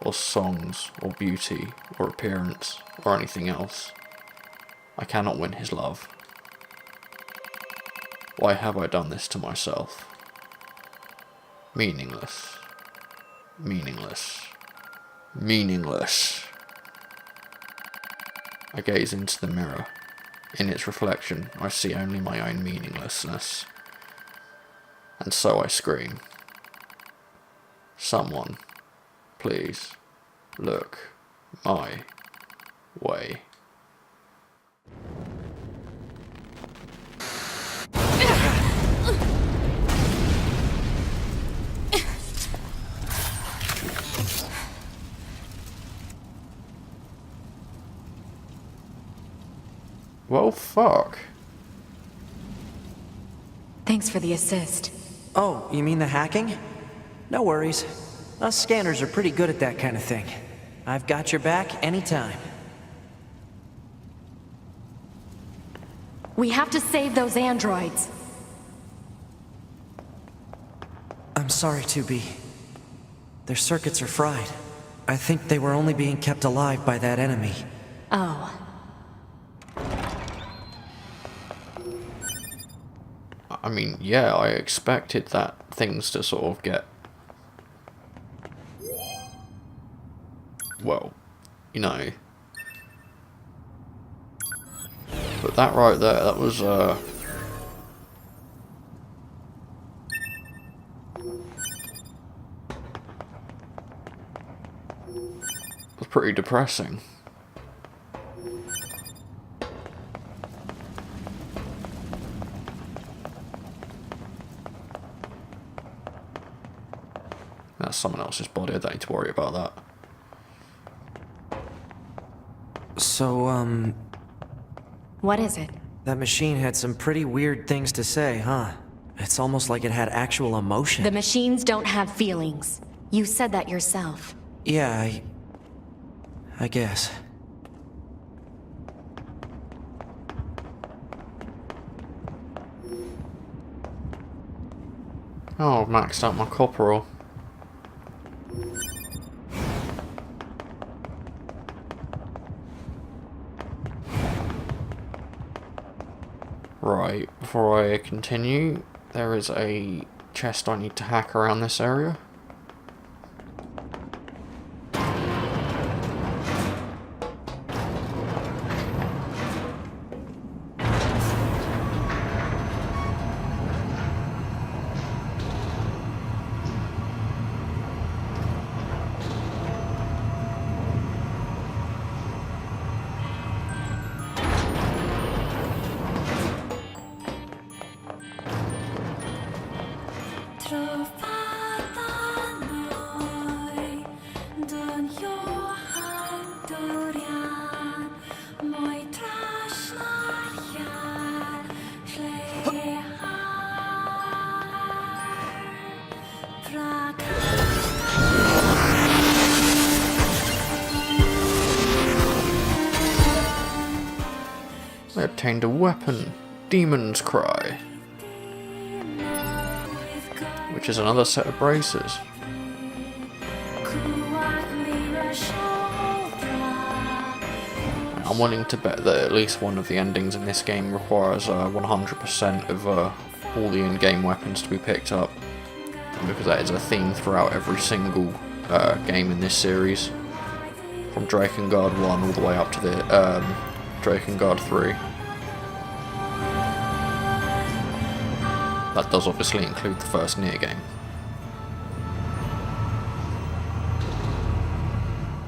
or songs, or beauty, or appearance, or anything else. I cannot win his love. Why have I done this to myself? Meaningless. Meaningless. Meaningless. I gaze into the mirror. In its reflection, I see only my own meaninglessness. And so I scream. Someone, please, look my way. Well, fuck. Thanks for the assist. Oh, you mean the hacking? No worries. Us scanners are pretty good at that kind of thing. I've got your back anytime. We have to save those androids. I'm sorry, 2B. Their circuits are fried. I think they were only being kept alive by that enemy. Oh. I mean, yeah, I expected that things to sort of get... well, you know... but that right there, that was, was pretty depressing. That's someone else's body, I don't need to worry about that. So, What is it? that machine had some pretty weird things to say, huh? It's almost like it had actual emotion. The machines don't have feelings. You said that yourself. Yeah, I guess. Oh, I've maxed out my corporal. Right, before I continue, there is a chest I need to hack around this area. I obtained a weapon, Demon's Cry, which is another set of braces. I'm willing to bet that at least one of the endings in this game requires 100% of all the in-game weapons to be picked up, because that is a theme throughout every single game in this series, from Drakengard 1 all the way up to the Drakengard 3. That does obviously include the first NieR game.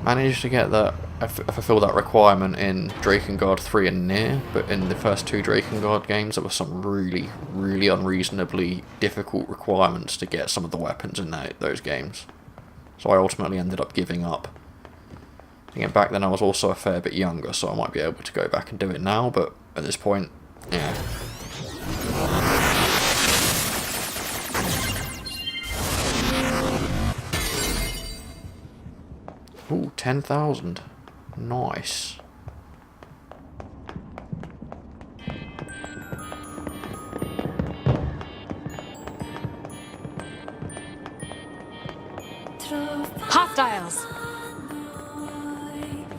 Managed to get that, fulfill that requirement in Drakengard 3 and NieR, but in the first two Drakengard games there were some really, really unreasonably difficult requirements to get some of the weapons in those games. So I ultimately ended up giving up. Again, back then I was also a fair bit younger, so I might be able to go back and do it now, but at this point, yeah. Ooh, 10,000. Nice. Hostiles!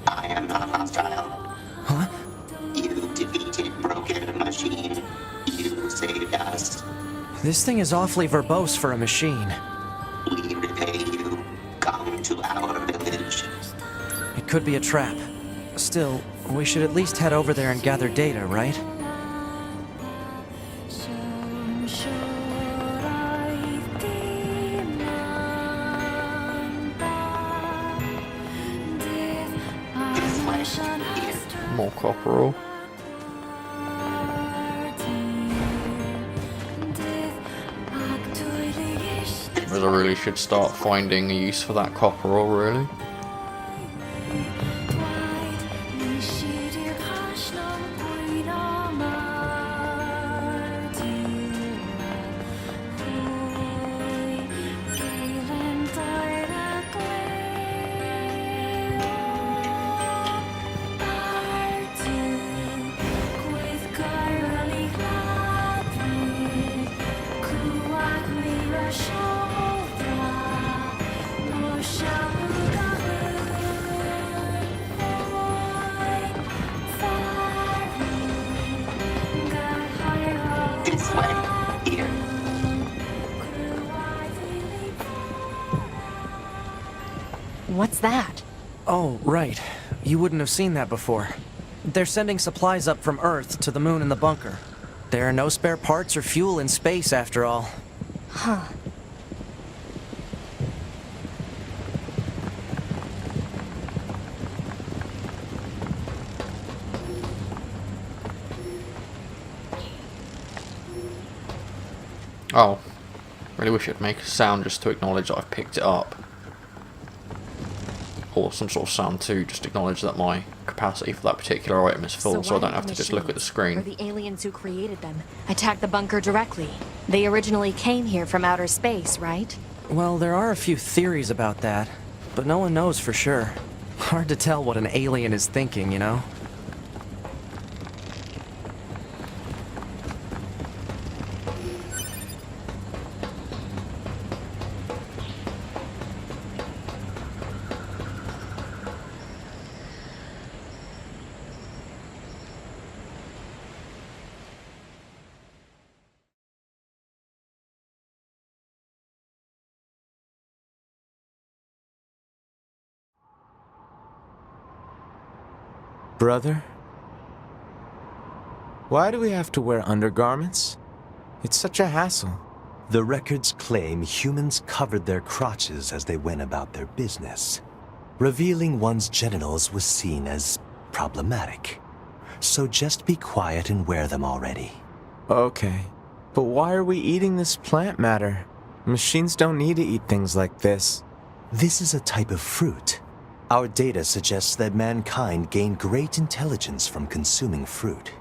I am not hostile. Huh? You defeated Broken Machine. You saved us. This thing is awfully verbose for a machine. We repay you. Come to our village. It could be a trap. Still, we should at least head over there and gather data, right? More corporal. I really should start finding a use for that corporal, really. What's that? Oh, right. You wouldn't have seen that before. They're sending supplies up from Earth to the moon and the bunker. There are no spare parts or fuel in space, after all. Huh. Oh. Really wish it'd make a sound just to acknowledge that I've picked it up. Or some sort of sound too, just acknowledge that my capacity for that particular item is full, so I don't have to just look at the Or screen. the aliens who created them attacked the bunker directly. They originally came here from outer space, right? Well, there are a few theories about that, but no one knows for sure. Hard to tell what an alien is thinking, you know? Brother? Why do we have to wear undergarments? It's such a hassle. The records claim humans covered their crotches as they went about their business. Revealing one's genitals was seen as problematic. So just be quiet and wear them already. Okay, but why are we eating this plant matter? Machines don't need to eat things like this. This is a type of fruit. Our data suggests that mankind gained great intelligence from consuming fruit.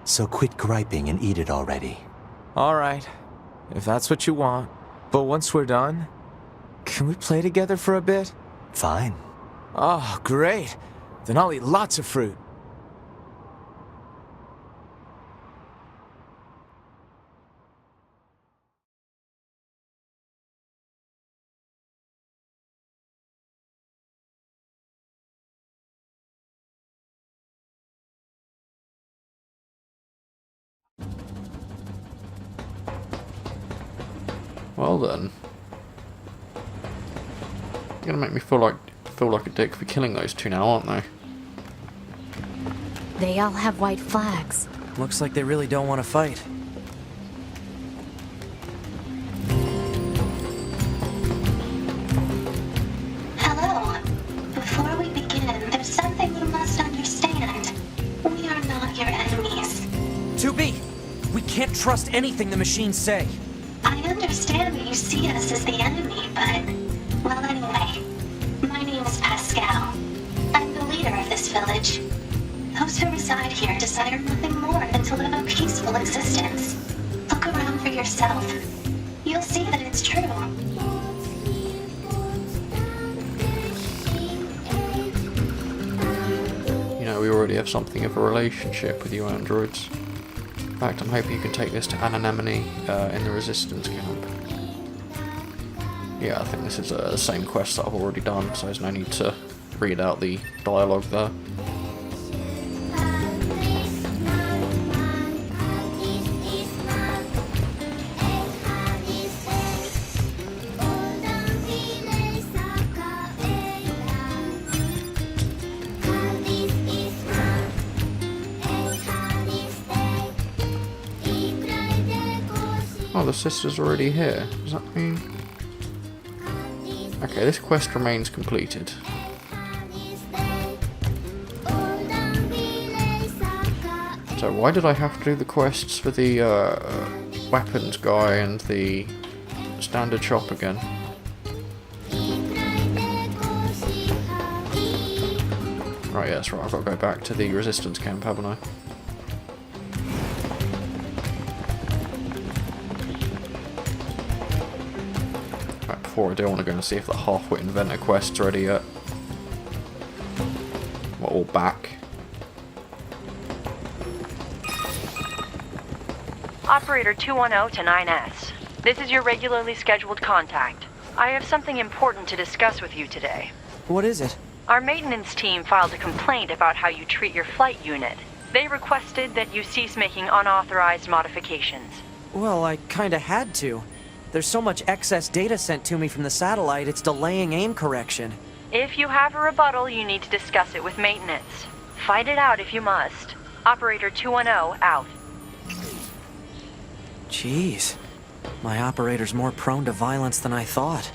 So quit griping and eat it already. All right, if that's what you want. But once we're done, can we play together for a bit? Fine. Oh, great. Then I'll eat lots of fruit. Well then. They're gonna make me feel like a dick for killing those two now, aren't they? They all have white flags. Looks like they really don't want to fight. Hello. Before we begin, there's something you must understand. We are not your enemies. 2B! We can't trust anything the machines say. I understand that you see us as the enemy, but... Well, anyway. My name is Pascal. I'm the leader of this village. Those who reside here desire nothing more than to live a peaceful existence. Look around for yourself. You'll see that it's true. You know, we already have something of a relationship with you androids. In fact, I'm hoping you can take this to Anemone in the Resistance camp. Yeah, I think this is the same quest that I've already done, so there's no need to read out the dialogue there. Oh, the sister's already here. Does that mean... Okay, this quest remains completed. So why did I have to do the quests for the weapons guy and the standard shop again? Right, yeah, that's right, I've got to go back to the Resistance camp, haven't I? Before I do, I want to go and see if the half-wit inventor quest's ready yet. We're all back. Operator 210 to 9S. This is your regularly scheduled contact. I have something important to discuss with you today. What is it? Our maintenance team filed a complaint about how you treat your flight unit. They requested that you cease making unauthorized modifications. Well, I kinda had to. There's so much excess data sent to me from the satellite, it's delaying aim correction. If you have a rebuttal, you need to discuss it with maintenance. Fight it out if you must. Operator 210 out. Jeez. My operator's more prone to violence than I thought.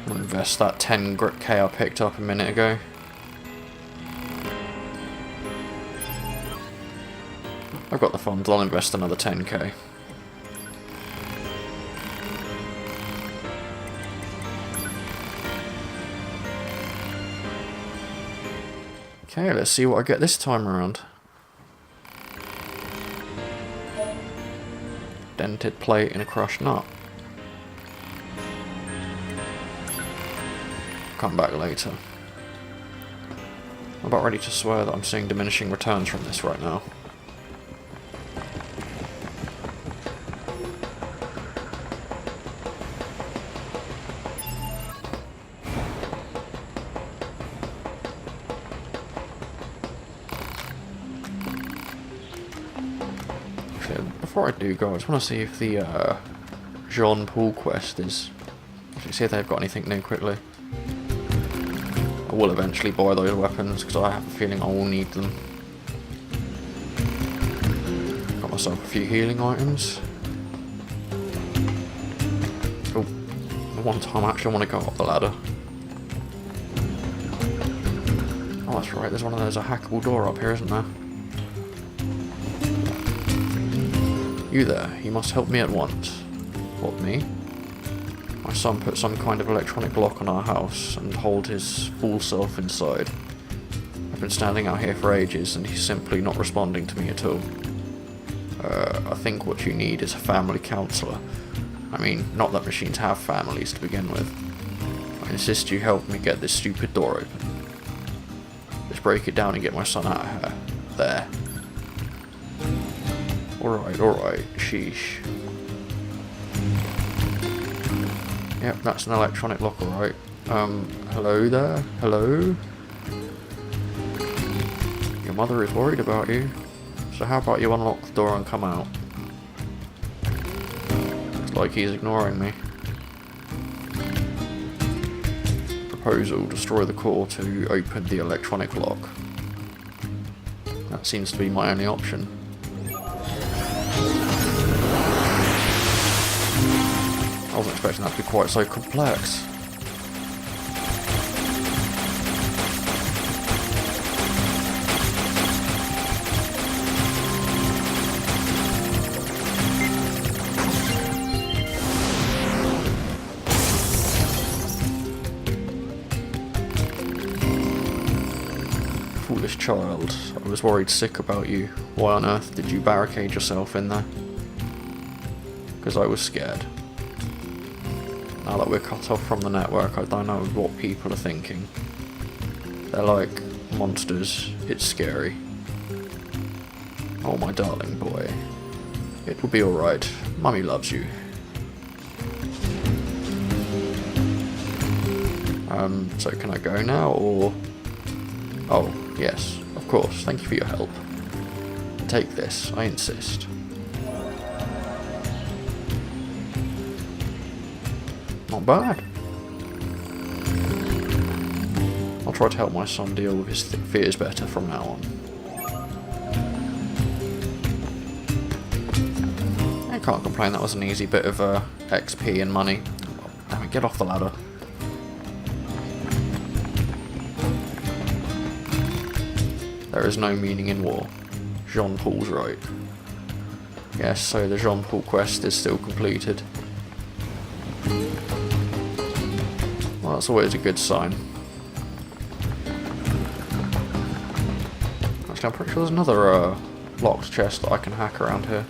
I'll invest that 10k I picked up a minute ago. I've got the funds, I'll invest another 10k. Okay, let's see what I get this time around. Dented plate and a crushed nut. Come back later. I'm about ready to swear that I'm seeing diminishing returns from this right now. Before I do go, I just want to see if the Jean-Paul quest is... see if they've got anything new quickly. I will eventually buy those weapons because I have a feeling I will need them. Got myself a few healing items. Oh, the one time I actually want to go up the ladder. Oh, that's right, there's one of those, a hackable door up here, isn't there? You there, you must help me at once. What, me? My son put some kind of electronic lock on our house and hold his full self inside. I've been standing out here for ages and he's simply not responding to me at all. I think what you need is a family counsellor. I mean, not that machines have families to begin with. I insist you help me get this stupid door open. Just break it down and get my son out of here. There. Alright, sheesh. Yep, that's an electronic lock, alright. Hello there? Hello? Your mother is worried about you. So how about you unlock the door and come out? It's like he's ignoring me. Proposal, destroy the core to open the electronic lock. That seems to be my only option. I wasn't expecting that to be quite so complex. Foolish child, I was worried sick about you. Why on earth did you barricade yourself in there? Because I was scared. Now that we're cut off from the network, I don't know what people are thinking. They're like monsters. It's scary. Oh, my darling boy. It will be alright. Mummy loves you. So can I go now, or... Oh, yes, of course. Thank you for your help. Take this, I insist. Not bad. I'll try to help my son deal with his fears better from now on. I can't complain, that was an easy bit of XP and money. Damn it, get off the ladder. There is no meaning in war. Jean-Paul's right. Yes, so the Jean-Paul quest is still completed. Well, that's always a good sign. Actually, I'm pretty sure there's another locked chest that I can hack around here.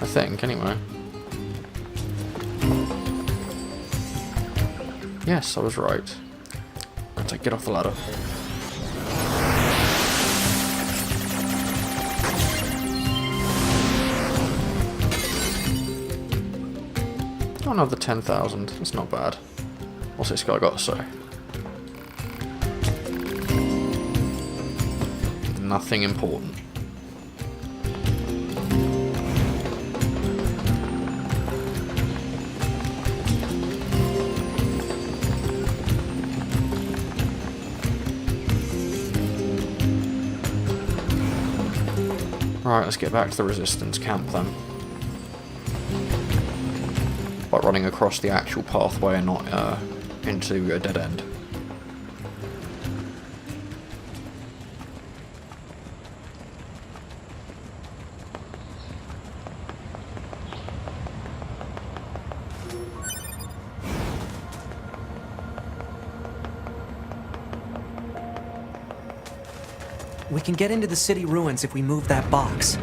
I think, anyway. Yes, I was right. Got to get off the ladder. another 10,000. That's not bad. What's this guy got to say? Nothing important. Right, let's get back to the Resistance camp then. By running across the actual pathway and not into a dead end. We can get into the city ruins if we move that box.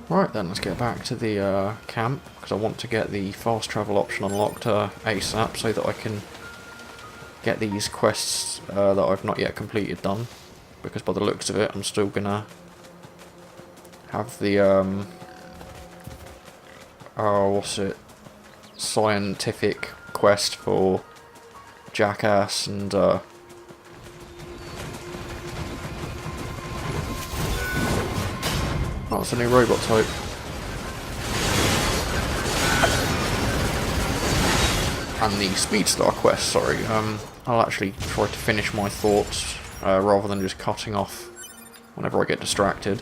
Right then, let's get back to the camp, because I want to get the fast travel option unlocked ASAP so that I can get these quests that I've not yet completed done, because by the looks of it I'm still gonna have the what's it, scientific quest for Jackass and oh, it's a new robot type. And the Speedstar quest, sorry. I'll actually try to finish my thoughts rather than just cutting off whenever I get distracted.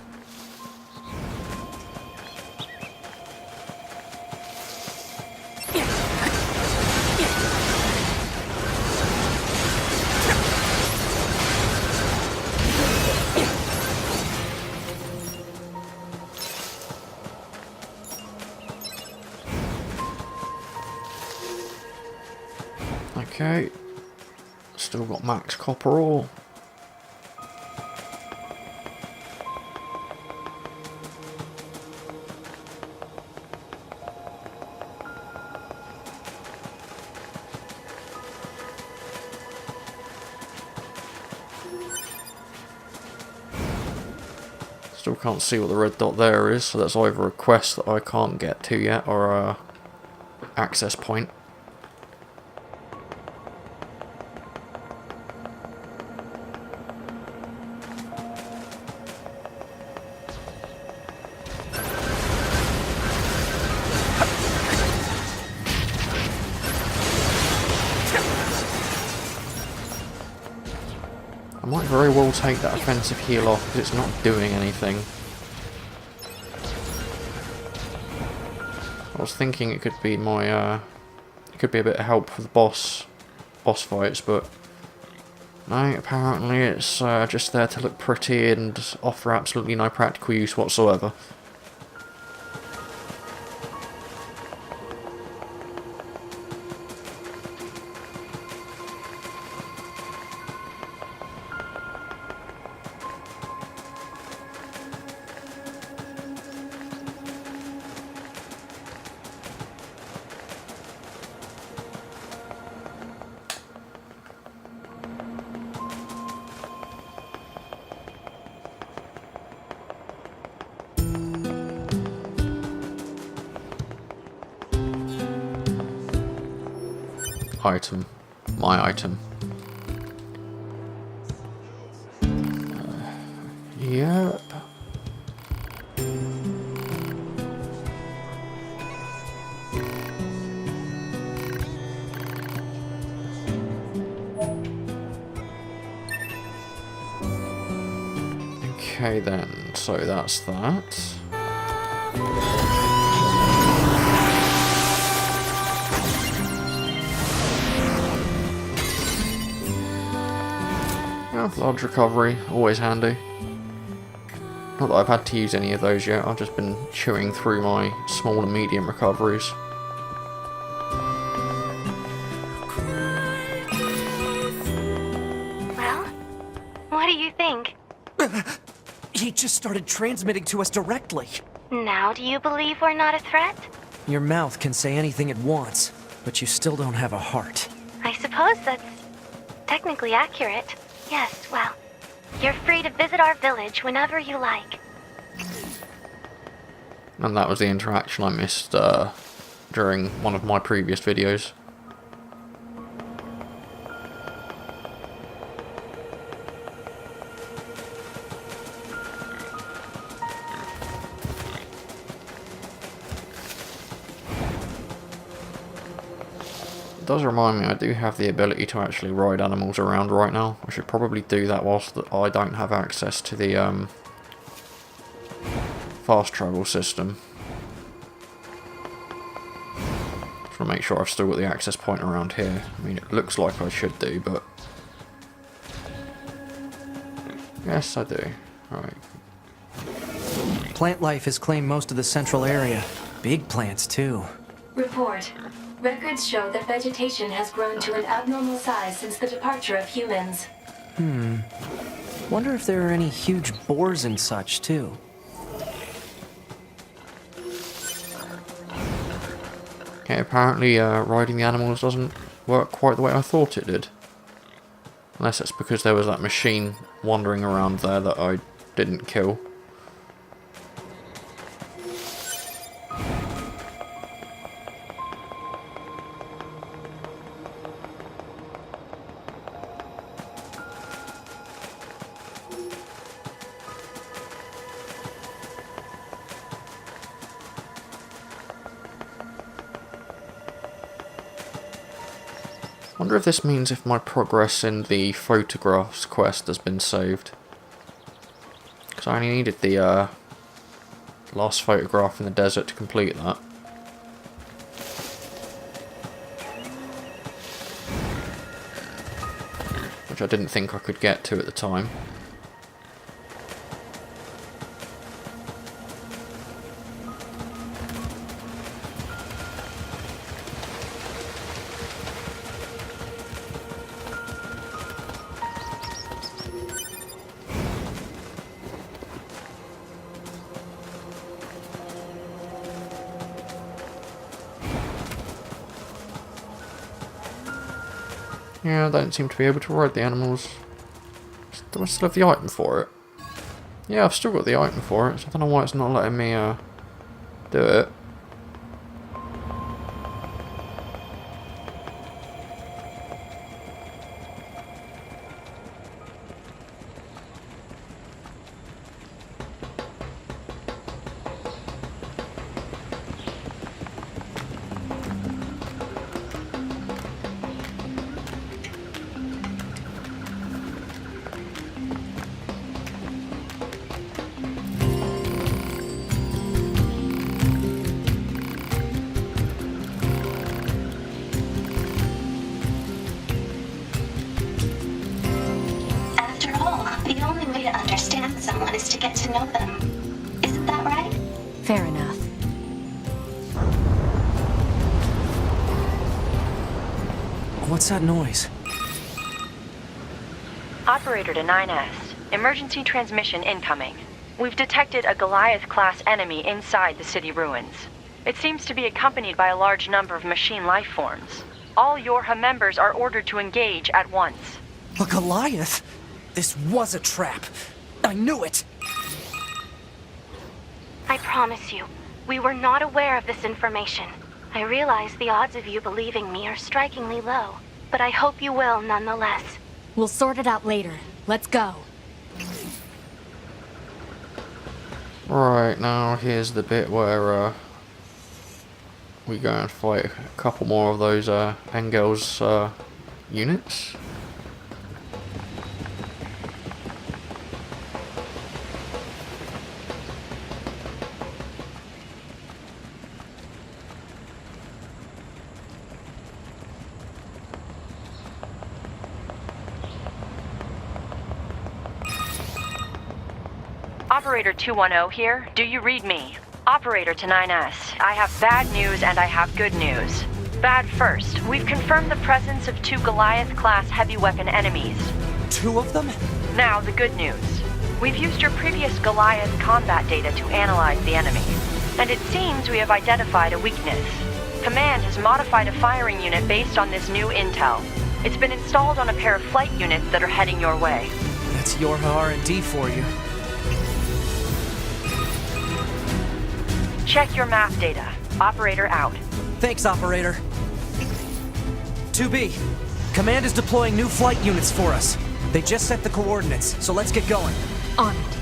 Okay, still got max copper ore. Still can't see what the red dot there is, so that's either a quest that I can't get to yet or a access point. I might very well take that offensive heal off because it's not doing anything. I was thinking it could be my, it could be a bit of help for the boss fights, but no, apparently it's just there to look pretty and offer absolutely no practical use whatsoever. Item. My item. Yep. Okay then, so that's that. Large recovery, always handy. Not that I've had to use any of those yet, I've just been chewing through my small and medium recoveries. Well, what do you think? He just started transmitting to us directly. Now do you believe we're not a threat? Your mouth can say anything it wants, but you still don't have a heart. I suppose that's technically accurate. Yes, well, You're free to visit our village whenever you like. And that was the interaction I missed during one of my previous videos. It does remind me, I do have the ability to actually ride animals around right now. I should probably do that whilst I don't have access to the fast travel system. Just want to make sure I've still got the access point around here. I mean, it looks like I should do, but... yes, I do. Alright. Plant life has claimed most of the central area. Big plants, too. Report. Records show that vegetation has grown to an abnormal size since the departure of humans. Wonder if there are any huge boars and such, too. Okay, apparently riding the animals doesn't work quite the way I thought it did. Unless it's because there was that machine wandering around there that I didn't kill. Wonder if this means if my progress in the photographs quest has been saved. Because I only needed the last photograph in the desert to complete that. Which I didn't think I could get to at the time. Yeah, I don't seem to be able to ride the animals. Do I still have the item for it? Yeah, I've still got the item for it, so I don't know why it's not letting me do it. After all, the only way to understand someone is to get to know them. Isn't that right? Fair enough. What's that noise? Operator to 9S. Emergency transmission incoming. We've detected a Goliath-class enemy inside the city ruins. It seems to be accompanied by a large number of machine life forms. All Yorha members are ordered to engage at once. A Goliath? This was a trap. I knew it! I promise you, we were not aware of this information. I realize the odds of you believing me are strikingly low, but I hope you will nonetheless. We'll sort it out later. Let's go. Right, now here's the bit where we go and fight a couple more of those Engel's units. Operator 210 here. Do you read me? Operator to 9S. I have bad news and I have good news. Bad first. We've confirmed the presence of 2 Goliath-class heavy weapon enemies. 2 of them? Now, the good news. We've used your previous Goliath combat data to analyze the enemy. And it seems we have identified a weakness. Command has modified a firing unit based on this new intel. It's been installed on a pair of flight units that are heading your way. That's your R&D for you. Check your map data. Operator out. Thanks, Operator. 2B, Command is deploying new flight units for us. They just set the coordinates, so let's get going. On it.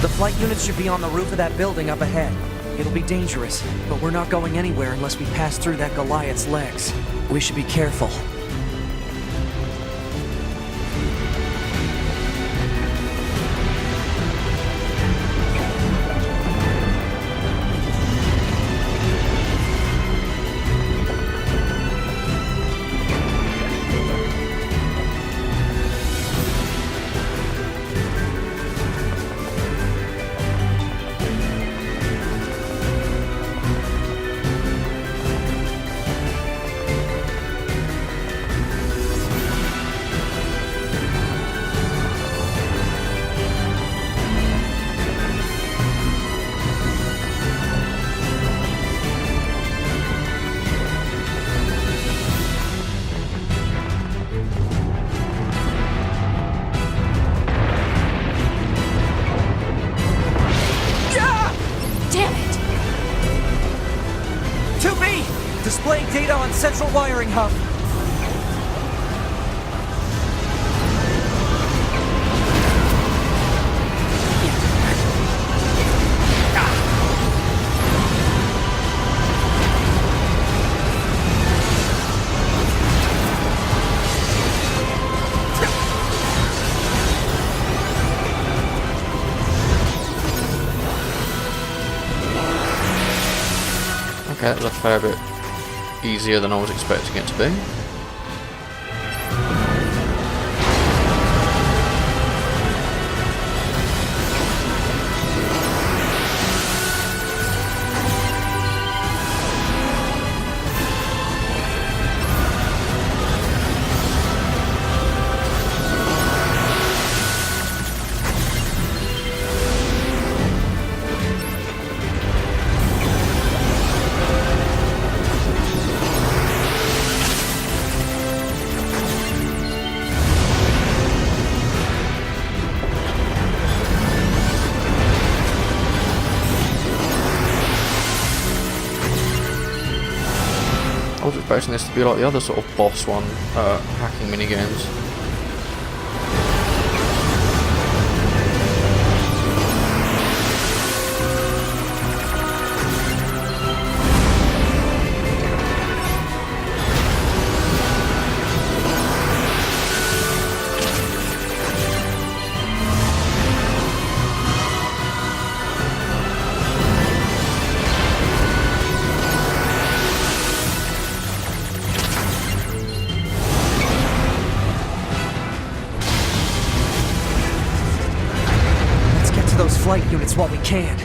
The flight units should be on the roof of that building up ahead. It'll be dangerous, but we're not going anywhere unless we pass through that Goliath's legs. We should be careful. Displaying data on central wiring hub. Okay, that was a fair bit easier than I was expecting it to be. I was expecting this to be like the other sort of boss one, hacking minigames. Those flight units while we can.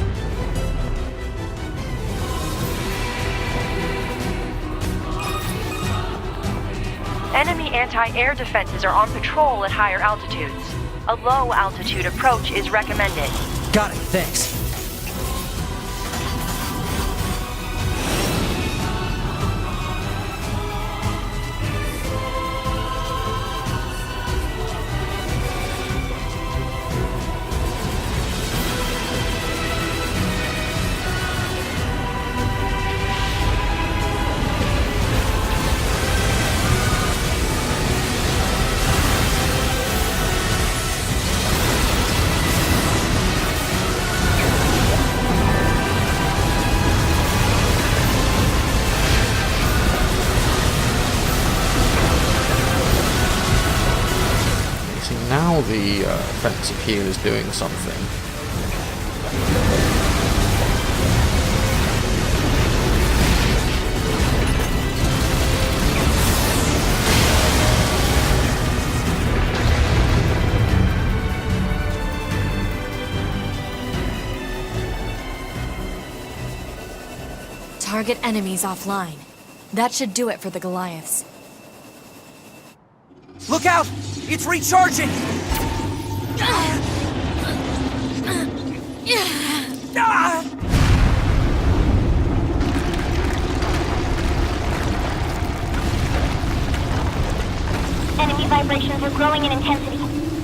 Enemy anti-air defenses are on patrol at higher altitudes. A low-altitude approach is recommended. Got it, thanks. Now the offensive heal is doing something. Target enemies offline. That should do it for the Goliaths. Look out! It's recharging! Enemy vibrations are growing in intensity.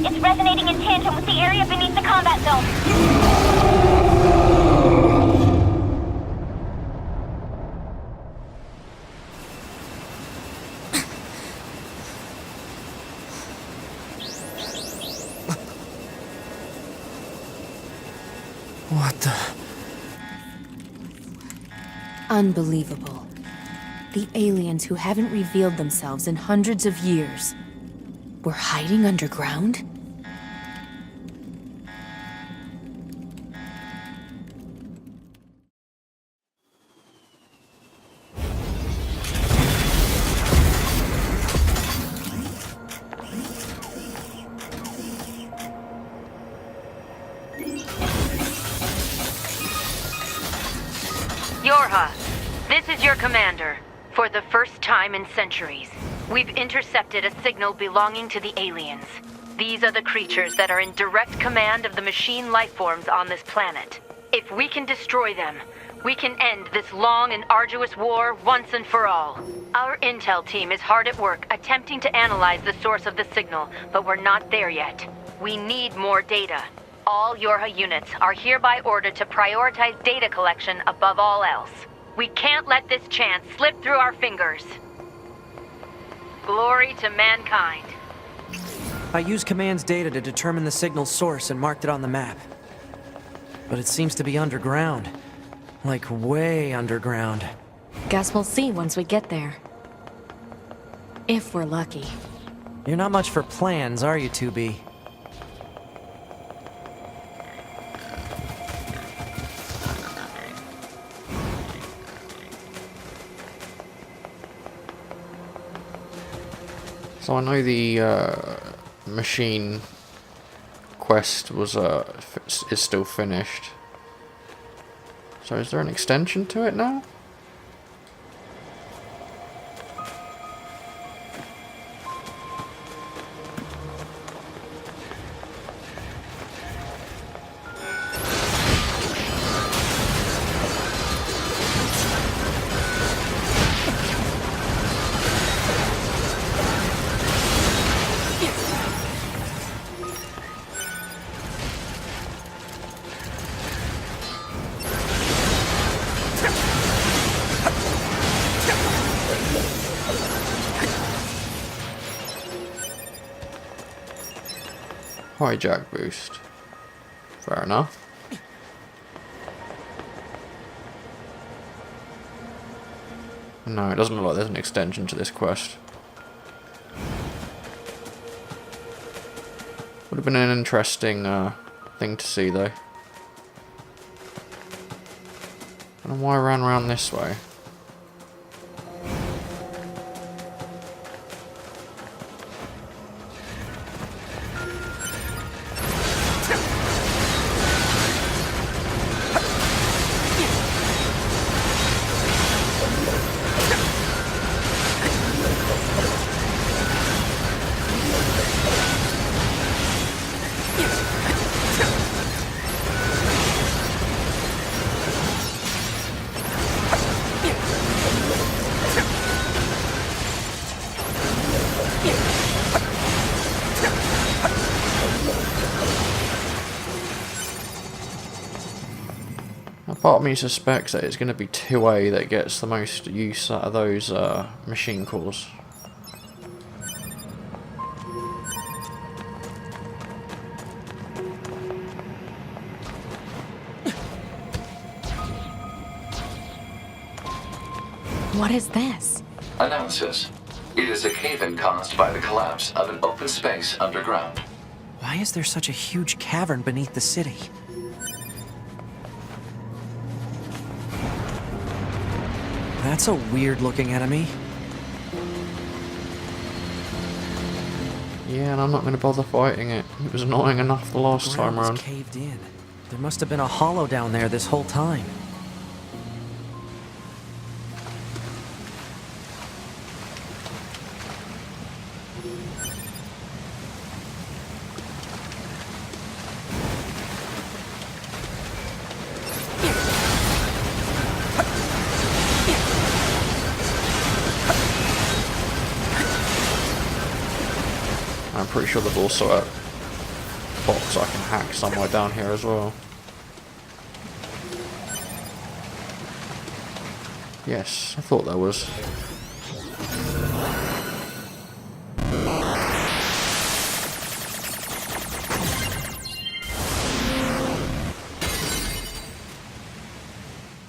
It's resonating in tandem with the area beneath the combat zone. What the... Unbelievable. The aliens who haven't revealed themselves in hundreds of years were hiding underground? Yorha, this is your commander. For the first time in centuries, we've intercepted a signal belonging to the aliens. These are the creatures that are in direct command of the machine lifeforms on this planet. If we can destroy them, we can end this long and arduous war once and for all. Our intel team is hard at work attempting to analyze the source of the signal, but we're not there yet. We need more data. All Yorha units are hereby ordered to prioritize data collection above all else. We can't let this chance slip through our fingers. Glory to mankind. I used Command's data to determine the signal's source and marked it on the map. But it seems to be underground. Like way underground. Guess we'll see once we get there. If we're lucky. You're not much for plans, are you, 2B? So I know the machine quest was is still finished. So is there an extension to it now? Hijack boost. Fair enough. No, it doesn't look like there's an extension to this quest. Would have been an interesting thing to see though. I don't know why I ran around this way. Part of me suspects that it's going to be 2A that gets the most use out of those machine cores. What is this? Analysis. It is a cave-in caused by the collapse of an open space underground. Why is there such a huge cavern beneath the city? That's a weird-looking enemy. Yeah, and I'm not going to bother fighting it. It was annoying enough the last time around. Caved in. There must have been a hollow down there this whole time. pretty sure there's also a box I can hack somewhere down here as well. Yes, I thought there was.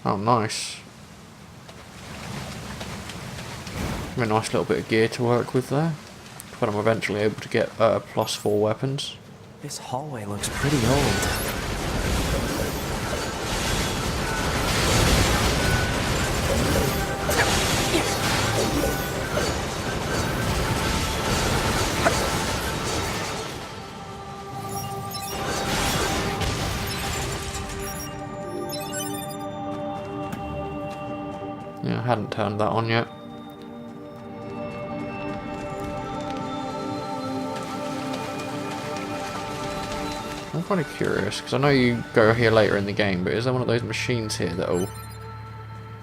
Oh, nice. A nice little bit of gear to work with there. But I'm eventually able to get +4 weapons. This hallway looks pretty old. Yeah, I hadn't turned that on yet. I'm kind of curious, because I know you go here later in the game, but is there one of those machines here that'll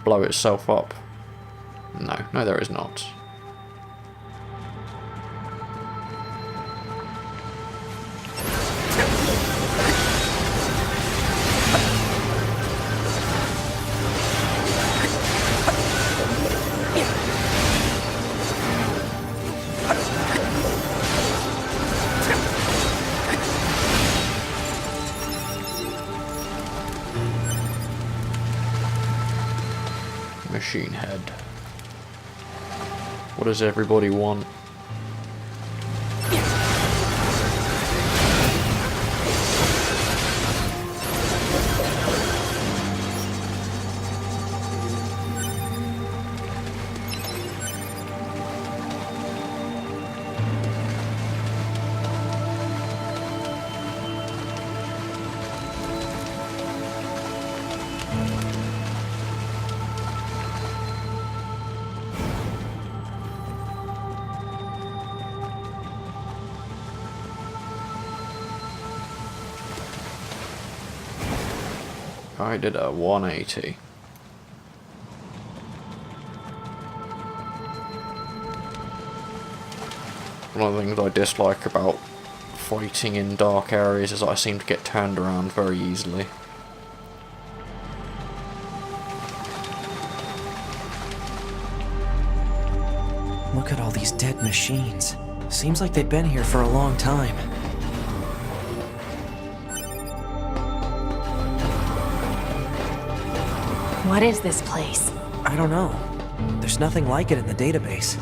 blow itself up? No, there is not. Machine head. What does everybody want? I did a 180. One of the things I dislike about fighting in dark areas is that I seem to get turned around very easily. Look at all these dead machines. Seems like they've been here for a long time. What is this place? I don't know. There's nothing like it in the database.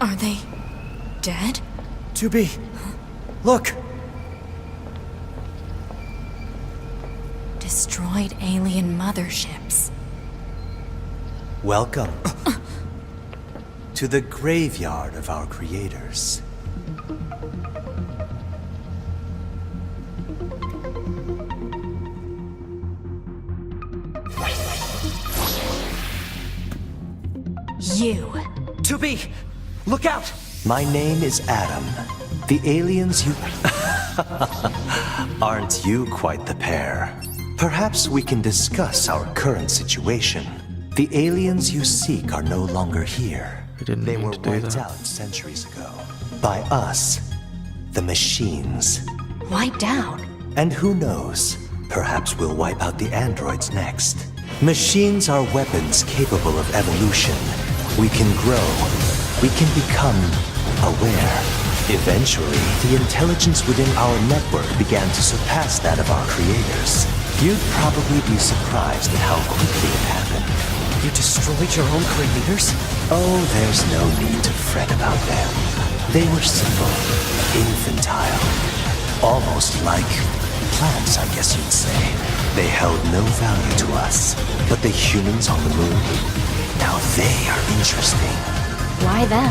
Are they dead? 2B, look! Destroyed alien motherships. Welcome to the graveyard of our creators. You. 2B, look out! My name is Adam. The aliens you... Aren't you quite the pair? Perhaps we can discuss our current situation. The aliens you seek are no longer here. They were wiped out centuries ago. By us. The machines. Wiped out? And who knows? Perhaps we'll wipe out the androids next. Machines are weapons capable of evolution. We can grow. We can become aware. Eventually, the intelligence within our network began to surpass that of our creators. You'd probably be surprised at how quickly it happened. You destroyed your own creators? Oh, there's no need to fret about them. They were simple, infantile, almost like plants, I guess you'd say. They held no value to us. But the humans on the moon, now they are interesting. Why them?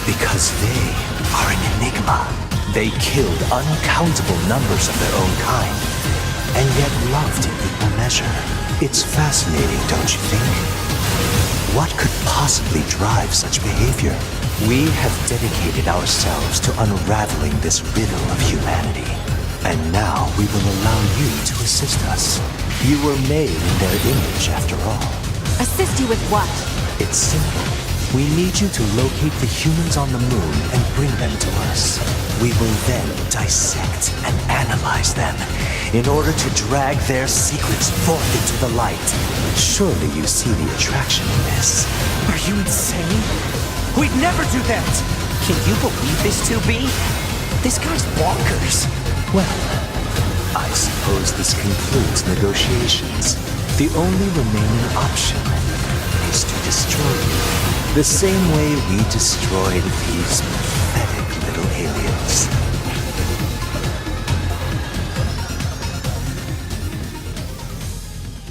Because they are an enigma. They killed uncountable numbers of their own kind, and yet loved in equal measure. It's fascinating, don't you think? What could possibly drive such behavior? We have dedicated ourselves to unraveling this riddle of humanity. And now we will allow you to assist us. You were made in their image, after all. Assist you with what? It's simple. We need you to locate the humans on the moon and bring them to us. We will then dissect and analyze them in order to drag their secrets forth into the light. Surely you see the attraction in this. Are you insane? We'd never do that! Can you believe this, 2B? This guy's bonkers. Well, I suppose this concludes negotiations. The only remaining option is to destroy you, the same way we destroyed these pathetic little aliens.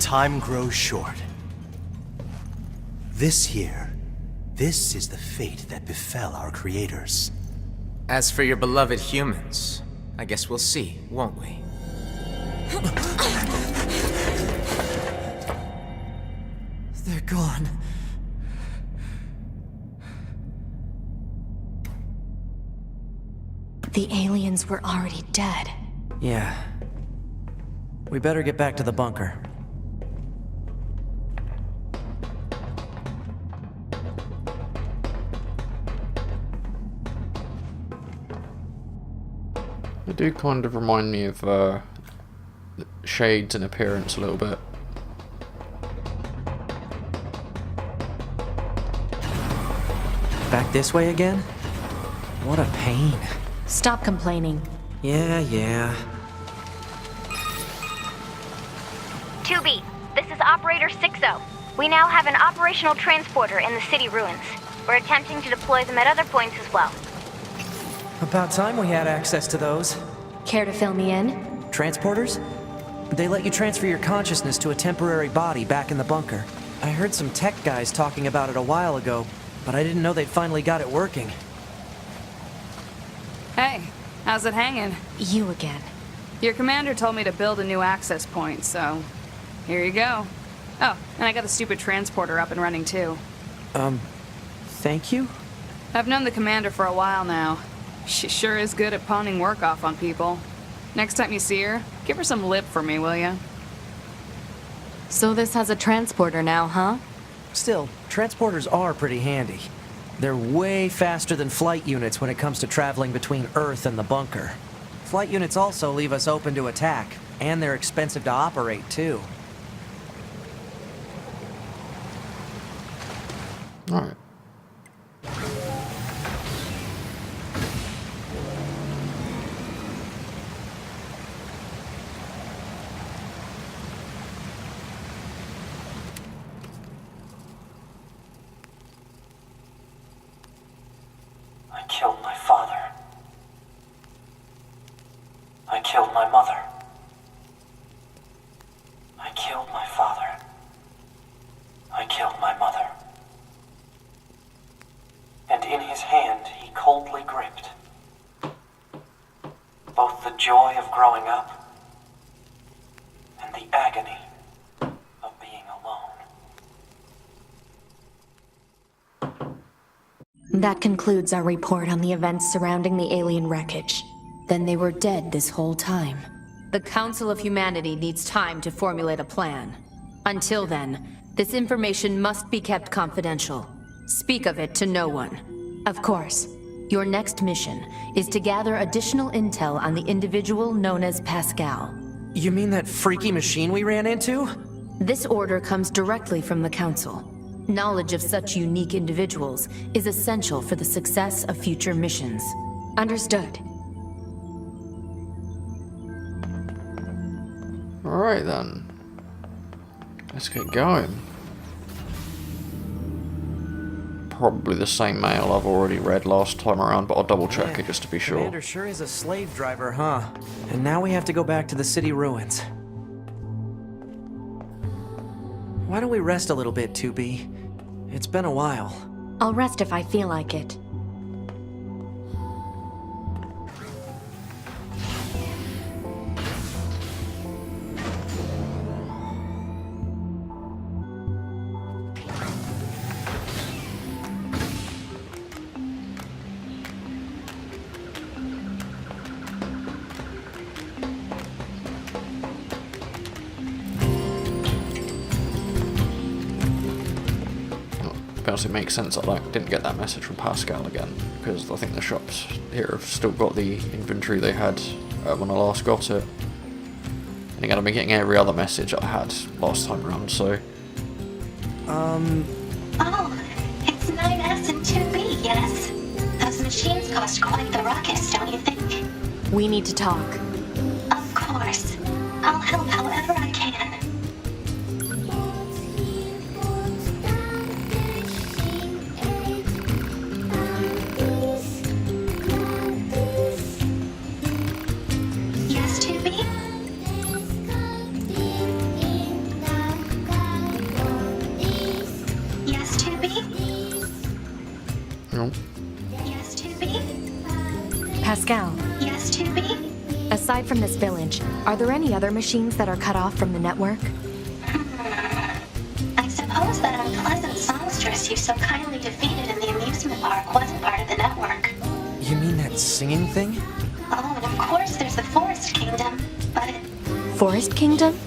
Time grows short. This is the fate that befell our creators. As for your beloved humans, I guess we'll see, won't we? They're gone. The aliens were already dead. Yeah. We better get back to the bunker. They do kind of remind me of Shades in appearance a little bit. Back this way again? What a pain. Stop complaining. Yeah. 2B, this is Operator 60. We now have an operational transporter in the city ruins. We're attempting to deploy them at other points as well. About time we had access to those. Care to fill me in? Transporters? They let you transfer your consciousness to a temporary body back in the bunker. I heard some tech guys talking about it a while ago, but I didn't know they'd finally got it working. Hey, how's it hanging? You again. Your commander told me to build a new access point, so here you go. Oh, and I got the stupid transporter up and running too. Thank you? I've known the commander for a while now. She sure is good at pawning work off on people. Next time you see her, give her some lip for me, will ya? So this has a transporter now, huh? Still, transporters are pretty handy. They're way faster than flight units when it comes to traveling between Earth and the bunker. Flight units also leave us open to attack, and they're expensive to operate, too. Alright. I killed my father. I killed my mother. I killed my father. I killed my mother. And in his hand he coldly gripped both the joy of growing up and the agony of being alone. That concludes our report on the events surrounding the alien wreckage. Then they were dead this whole time. The Council of Humanity needs time to formulate a plan. Until then, this information must be kept confidential. Speak of it to no one. Of course, your next mission is to gather additional intel on the individual known as Pascal. You mean that freaky machine we ran into? This order comes directly from the Council. Knowledge of such unique individuals is essential for the success of future missions. Understood. Alright then. Let's get going. Probably the same mail I've already read last time around, but I'll double check it just to be sure. Commander sure is a slave driver, huh? And now we have to go back to the city ruins. Why don't we rest a little bit, 2B? It's been a while. I'll rest if I feel like it. be honest, it makes sense that I didn't get that message from Pascal again, because I think the shops here have still got the inventory they had when I last got it. And again, I've been getting every other message I had last time around, so... Oh, it's 9S and 2B, yes? Those machines cost quite the ruckus, don't you think? We need to talk. Of course. I'll help however I can. Yes, 2B? Yes, 2B? No. Yes, 2B? Pascal, Yes, 2B? aside from this village, are there any other machines that are cut off from the network? I suppose that unpleasant songstress you so kindly defeated in the amusement park wasn't part of the network. You mean that singing thing? Oh, and of course there's the Forest Kingdom, but... Forest Kingdom?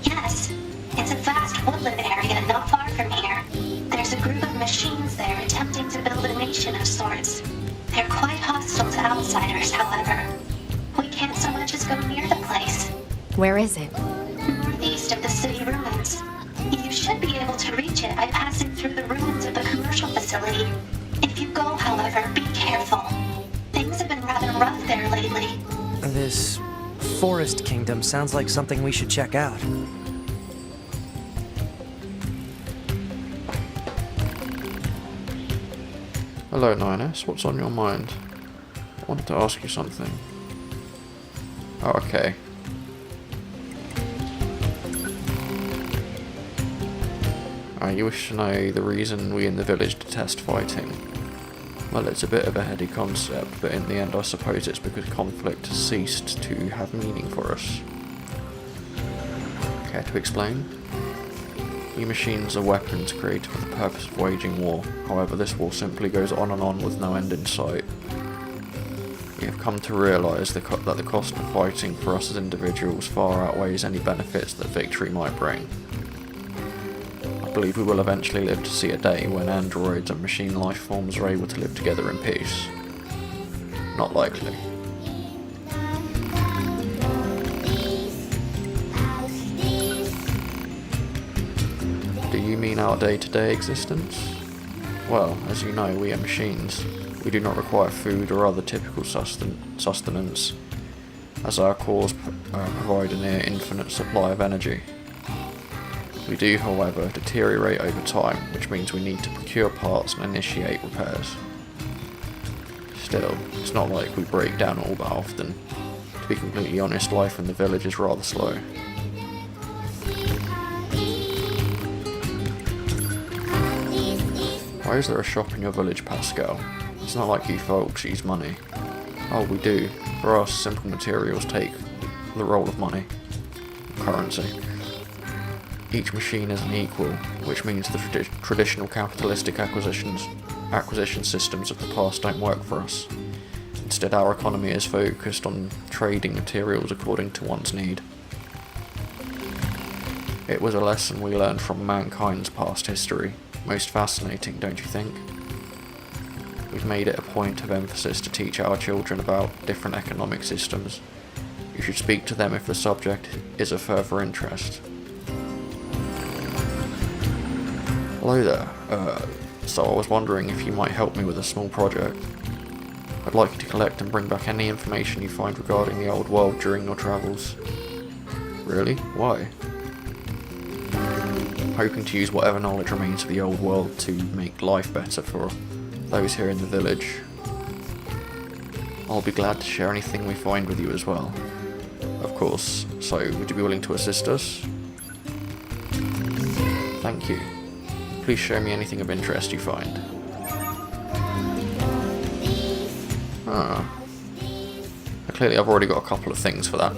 Yes. It's a vast woodland area not far from here. There's a group of machines there attempting to build a nation of sorts. They're quite hostile to outsiders, however. We can't so much as go near the place. Where is it? Northeast of the city ruins. You should be able to reach it by passing through the ruins of the commercial facility. If you go, however, be careful. Things have been rather rough there lately. This Forest Kingdom sounds like something we should check out. Hello, 9S. What's on your mind? I wanted to ask you something. Oh, okay. You wish to know the reason we in the village detest fighting? Well, it's a bit of a heady concept, but in the end I suppose it's because conflict has ceased to have meaning for us. Care to explain? You machines are weapons created for the purpose of waging war. However, this war simply goes on and on with no end in sight. We have come to realise that the cost of fighting for us as individuals far outweighs any benefits that victory might bring. I believe we will eventually live to see a day when androids and machine life forms are able to live together in peace. Not likely. Do you mean our day-to-day existence? Well, as you know, we are machines. We do not require food or other typical sustenance, as our cores provide a near infinite supply of energy. We do, however, deteriorate over time, which means we need to procure parts and initiate repairs. Still, it's not like we break down all that often. To be completely honest, life in the village is rather slow. Why is there a shop in your village, Pascal? It's not like you folks use money. Oh, we do. For us, simple materials take the role of money. Currency. Each machine is an equal, which means the traditional capitalistic acquisition systems of the past don't work for us. Instead, our economy is focused on trading materials according to one's need. It was a lesson we learned from mankind's past history. Most fascinating, don't you think? We've made it a point of emphasis to teach our children about different economic systems. You should speak to them if the subject is of further interest. Hello there. So I was wondering if you might help me with a small project. I'd like you to collect and bring back any information you find regarding the old world during your travels. Really? Why? I'm hoping to use whatever knowledge remains of the old world to make life better for those here in the village. I'll be glad to share anything we find with you as well. Of course, so would you be willing to assist us? Thank you. Please show me anything of interest you find. Clearly I've already got a couple of things for that.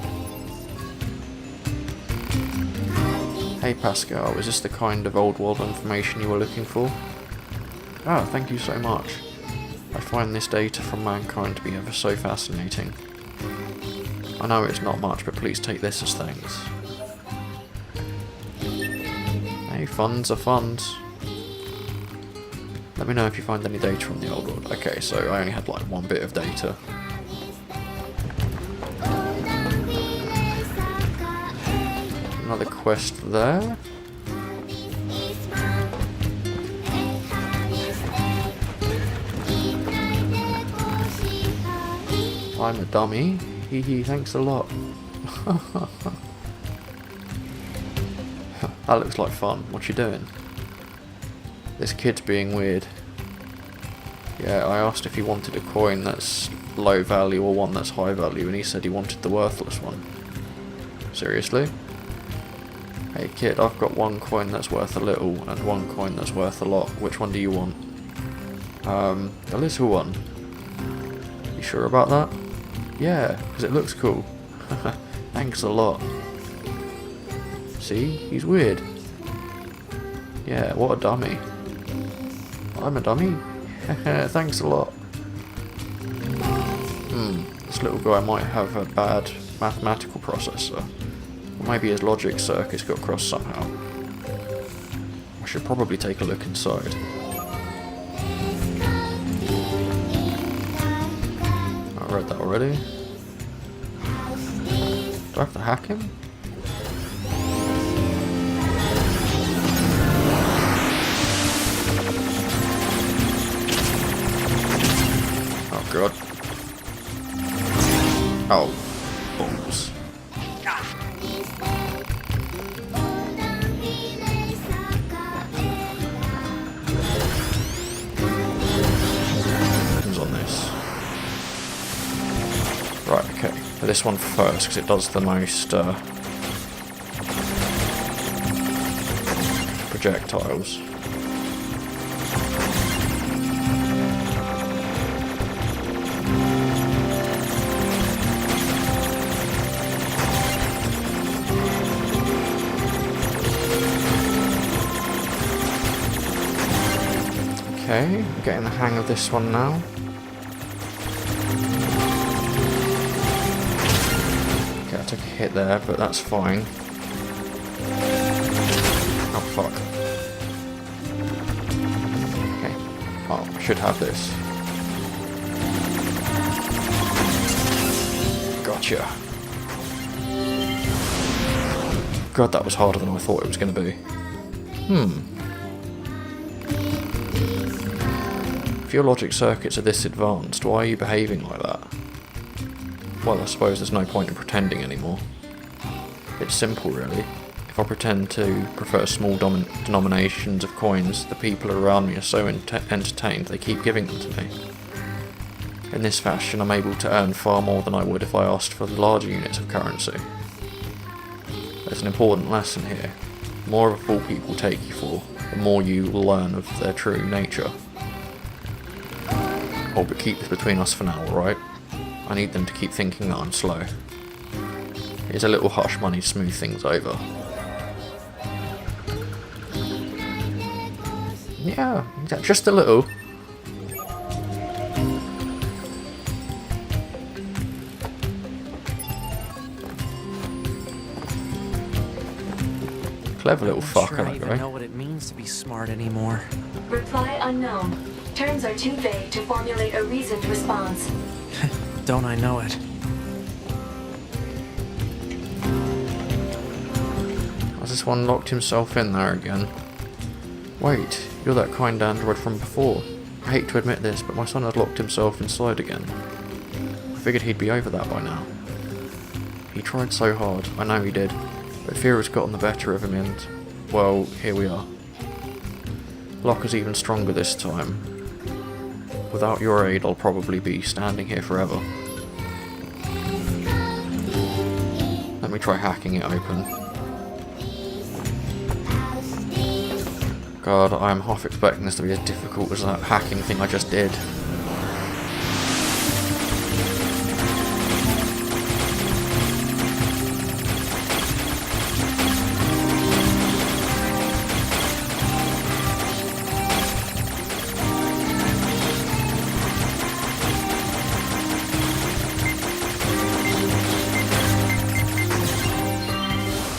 Hey Pascal, is this the kind of old world information you were looking for? Ah, thank you so much. I find this data from mankind to be ever so fascinating. I know it's not much, but please take this as thanks. Hey, funds are funds. Let me know if you find any data from the old world. Okay, so I only had like one bit of data. Another quest there. I'm a dummy. Hee hee, thanks a lot. That looks like fun. What you doing? This kid's being weird. Yeah, I asked if he wanted a coin that's low value or one that's high value, and he said he wanted the worthless one. Seriously? Hey kid, I've got one coin that's worth a little and one coin that's worth a lot. Which one do you want? The little one. You sure about that? Yeah, because it looks cool. Thanks a lot. See? He's weird. Yeah, what a dummy. I'm a dummy? Thanks a lot. This little guy might have a bad mathematical processor. Or maybe his logic circuits got crossed somehow. I should probably take a look inside. I read that already. Do I have to hack him? Oh god. Oh, balls. Who's on this? Right, okay. This one first, because it does the most projectiles. Okay, I'm getting the hang of this one now. Okay, I took a hit there, but that's fine. Oh, fuck. Okay. Oh, I should have this. Gotcha. God, that was harder than I thought it was going to be. If your logic circuits are this advanced, why are you behaving like that? Well, I suppose there's no point in pretending anymore. It's simple, really. If I pretend to prefer small denominations of coins, the people around me are so entertained they keep giving them to me. In this fashion, I'm able to earn far more than I would if I asked for larger units of currency. There's an important lesson here. The more of a fool people take you for, the more you will learn of their true nature. Oh, but keep this between us for now, alright? I need them to keep thinking that I'm slow. Here's a little hush money to smooth things over. Yeah, just a little. Clever little fucker, that guy. I don't know what it means to be smart anymore. Reply unknown. Terms are too vague to formulate a reasoned response. Don't I know it? Has this one locked himself in there again? Wait, you're that kind android from before. I hate to admit this, but my son has locked himself inside again. I figured he'd be over that by now. He tried so hard, I know he did, but fear has gotten the better of him and, well, here we are. Locker's even stronger this time. Without your aid, I'll probably be standing here forever. Let me try hacking it open. God, I'm half expecting this to be as difficult as that hacking thing I just did.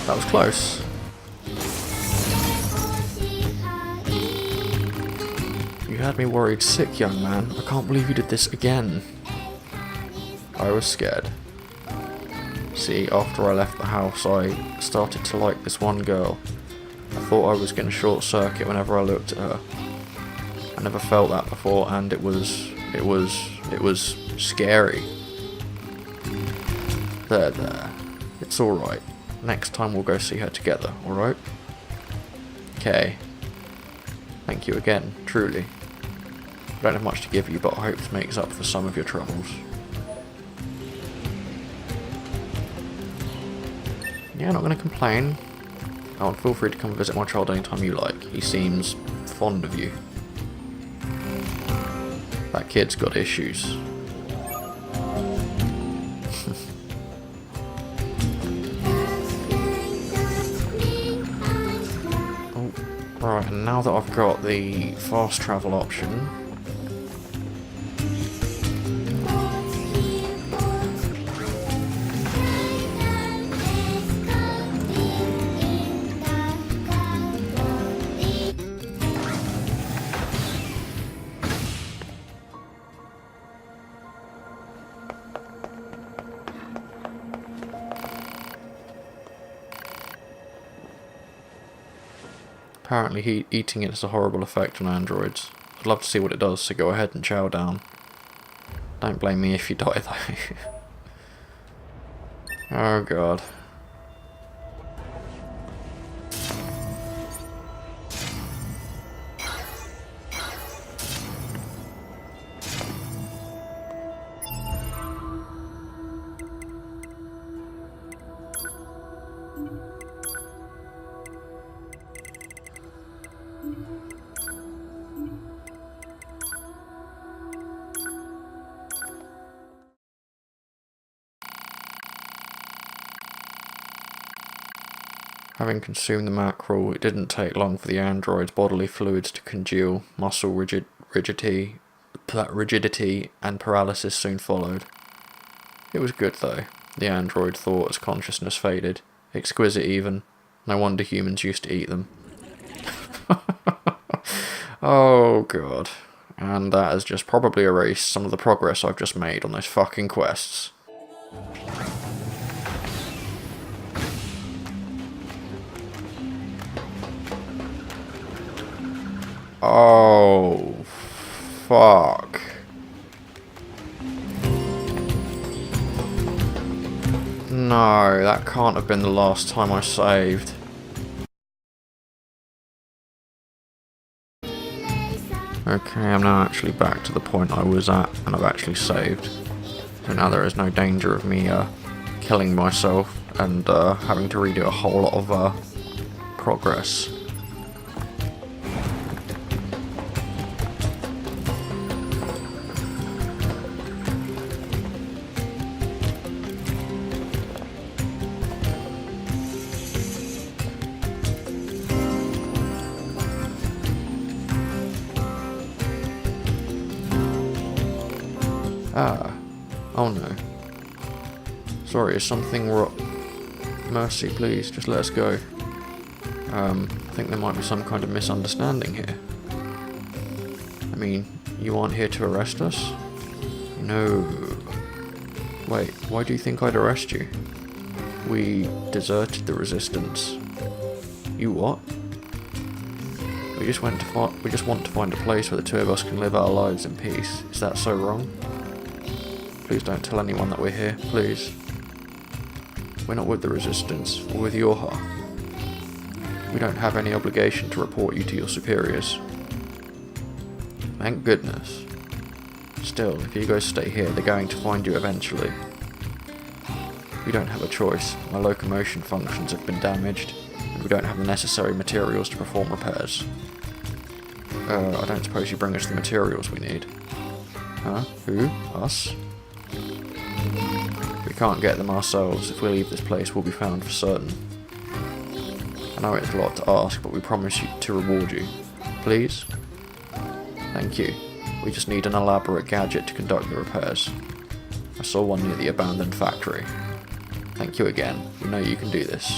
That was close. You had me worried sick, young man. I can't believe you did this again. I was scared. See, after I left the house, I started to like this one girl. I thought I was going to short circuit whenever I looked at her. I never felt that before, and it was scary. There. It's alright. Next time we'll go see her together, alright? Okay. Thank you again, truly. I don't have much to give you, but I hope this makes up for some of your troubles. Yeah, not going to complain. Oh, and feel free to come visit my child anytime you like. He seems fond of you. That kid's got issues. Oh, right, and now that I've got the fast travel option... Apparently eating it has a horrible effect on androids. I'd love to see what it does, so go ahead and chow down. Don't blame me if you die though. Oh god. Having consumed the mackerel, it didn't take long for the android's bodily fluids to congeal. Muscle rigidity and paralysis soon followed. It was good though, the android thought as consciousness faded. Exquisite even. No wonder humans used to eat them. Oh god. And that has just probably erased some of the progress I've just made on those fucking quests. Oh, fuck. No, that can't have been the last time I saved. Okay, I'm now actually back to the point I was at, and I've actually saved. So now there is no danger of me killing myself and having to redo a whole lot of progress. Oh no. Sorry, is something wrong? Mercy, please, just let us go. I think there might be some kind of misunderstanding here. I mean, you aren't here to arrest us? No. Wait, why do you think I'd arrest you? We deserted the resistance. You what? We just want to find a place where the two of us can live our lives in peace. Is that so wrong? Please don't tell anyone that we're here, please. We're not with the Resistance, or with Yorha. We don't have any obligation to report you to your superiors. Thank goodness. Still, if you guys stay here, they're going to find you eventually. We don't have a choice. My locomotion functions have been damaged, and we don't have the necessary materials to perform repairs. I don't suppose you bring us the materials we need. Huh? Who? Us? We can't get them ourselves. If we leave this place, we'll be found for certain. I know it's a lot to ask, but we promise you to reward you. Please? Thank you. We just need an elaborate gadget to conduct the repairs. I saw one near the abandoned factory. Thank you again. We know you can do this.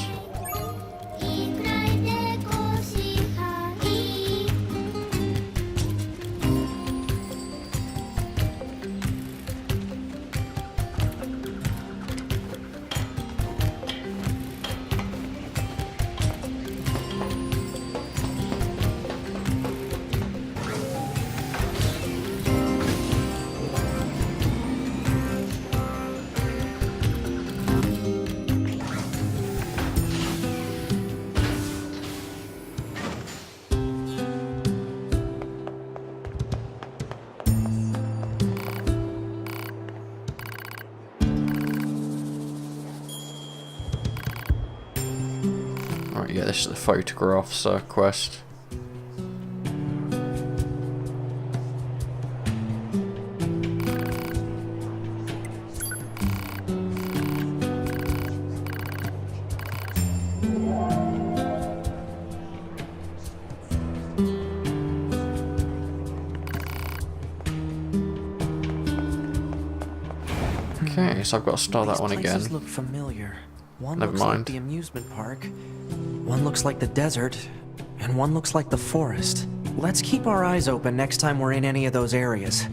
Right, yeah, this is the photographs quest. Okay, so I've got to start that one again. These look familiar. One Never looks like mind. the amusement park, one looks like the desert, and one looks like the forest. Let's keep our eyes open next time we're in any of those areas.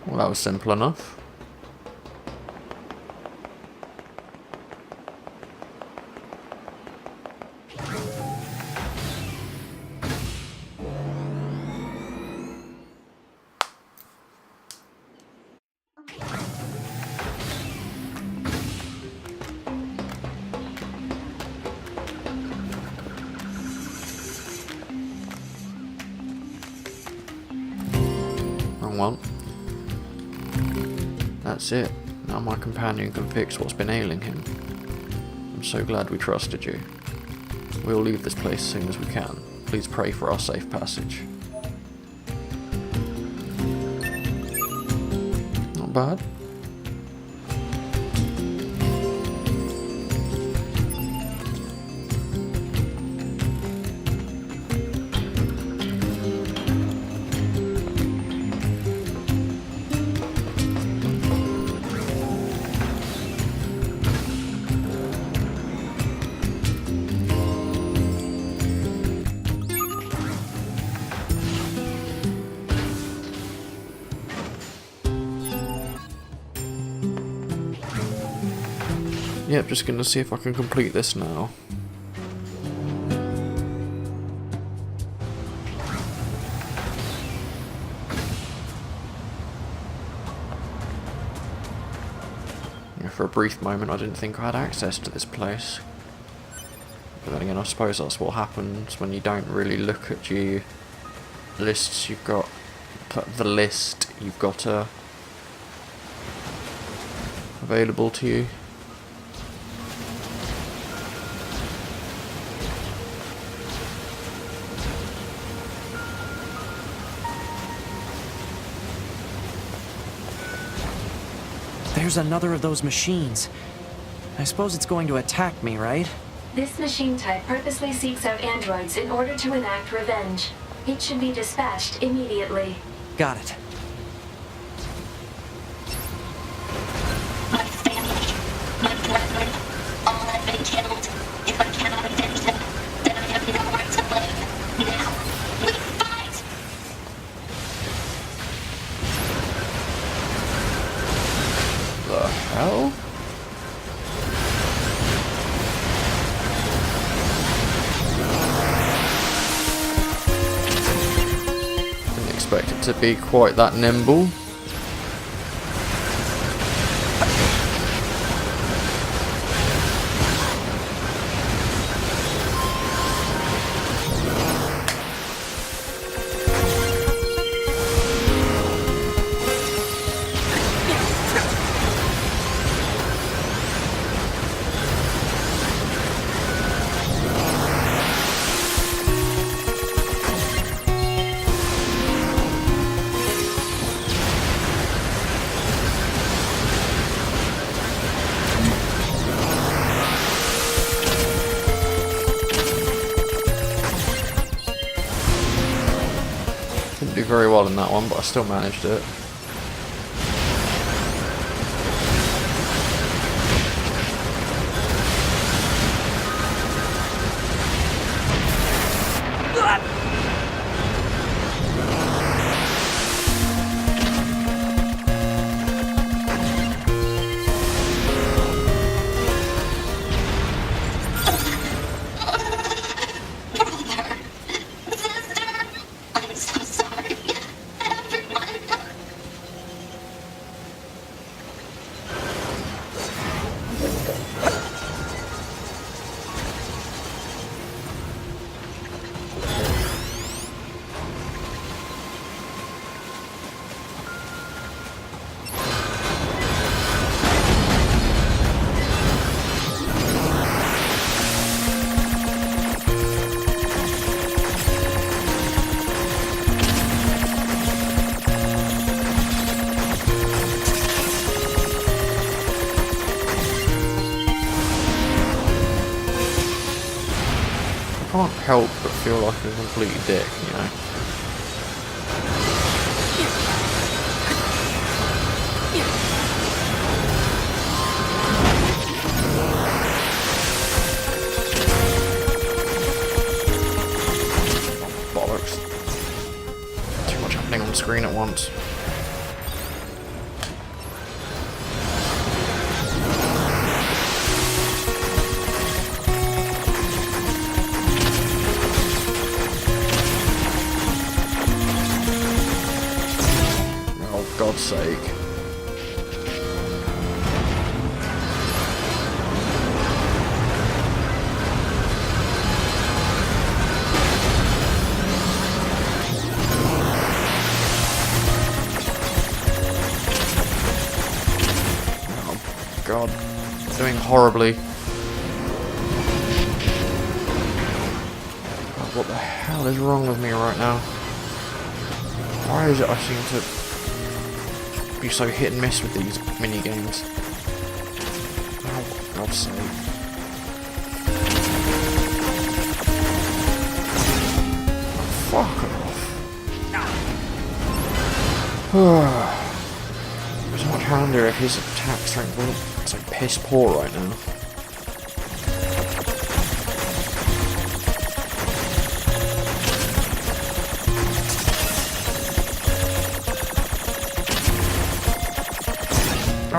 Well, that was simple enough. Wrong one. That's it. Now my companion can fix what's been ailing him. I'm so glad we trusted you. We'll leave this place as soon as we can. Please pray for our safe passage. Not bad. Yep, just gonna see if I can complete this now. Yeah, for a brief moment I didn't think I had access to this place. But then again, I suppose that's what happens when you don't really look at your lists you've got. The list you've got available to you. There's another of those machines. I suppose it's going to attack me, right? This machine type purposely seeks out androids in order to enact revenge. It should be dispatched immediately. Got it. My family, my brethren, all have been killed. If I cannot avenge them, then I have nowhere to live. Now, we fight! The hell? Didn't expect it to be quite that nimble. do very well in that one, but I still managed it. I can't help but feel like a complete dick, you know. Bollocks. Too much happening on the screen at once. God's sake. Oh God, doing horribly. God, what the hell is wrong with me right now? Why is it I seem to be so hit and miss with these mini games? Oh, for God's sake. Fuck off. It's much handier if his attack strength wasn't so piss poor right now.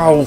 Oh.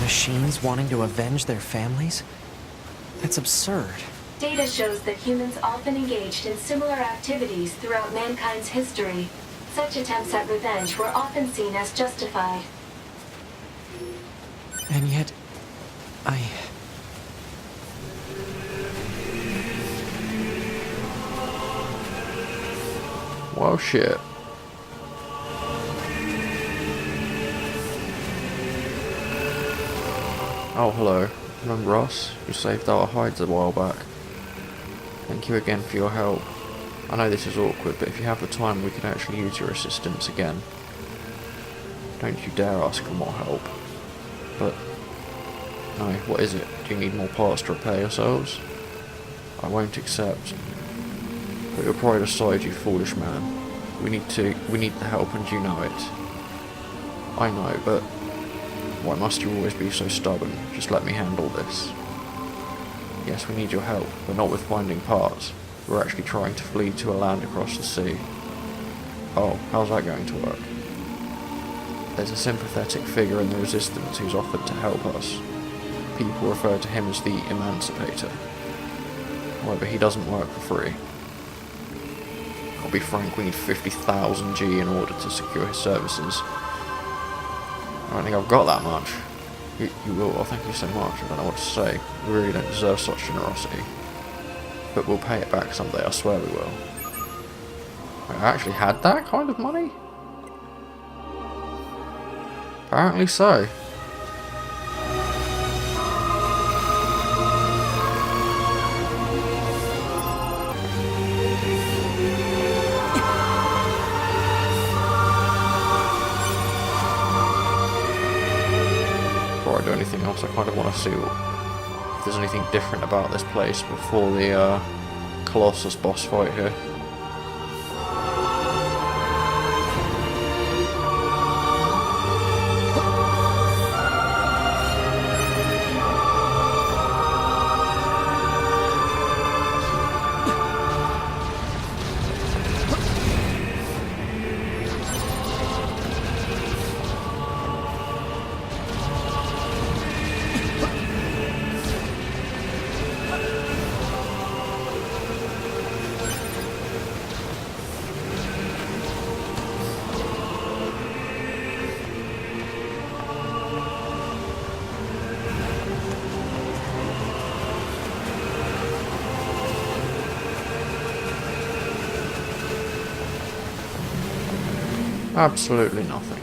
Machines wanting to avenge their families? That's absurd. Data shows that humans often engaged in similar activities throughout mankind's history. Such attempts at revenge were often seen as justified. And yet, Well, shit. Oh, hello. Remember us? You saved our hides a while back. Thank you again for your help. I know this is awkward, but if you have the time, we can actually use your assistance again. Don't you dare ask for more help. But, no, what is it? Do you need more parts to repair yourselves? I won't accept. Put your pride aside, you foolish man. We need the help and you know it. I know, but why must you always be so stubborn? Just let me handle this. Yes, we need your help, but not with finding parts. We're actually trying to flee to a land across the sea. Oh, how's that going to work? There's a sympathetic figure in the Resistance who's offered to help us. People refer to him as the Emancipator. However, he doesn't work for free. I'll be frank, we need 50,000 G in order to secure his services. I don't think I've got that much. You will, well, thank you so much. I don't know what to say. We really don't deserve such generosity. But we'll pay it back someday, I swear we will. Wait, I actually had that kind of money? Apparently so. Before I do anything else, I kind of want to see if there's anything different about this place before the Colossus boss fight here. Absolutely nothing.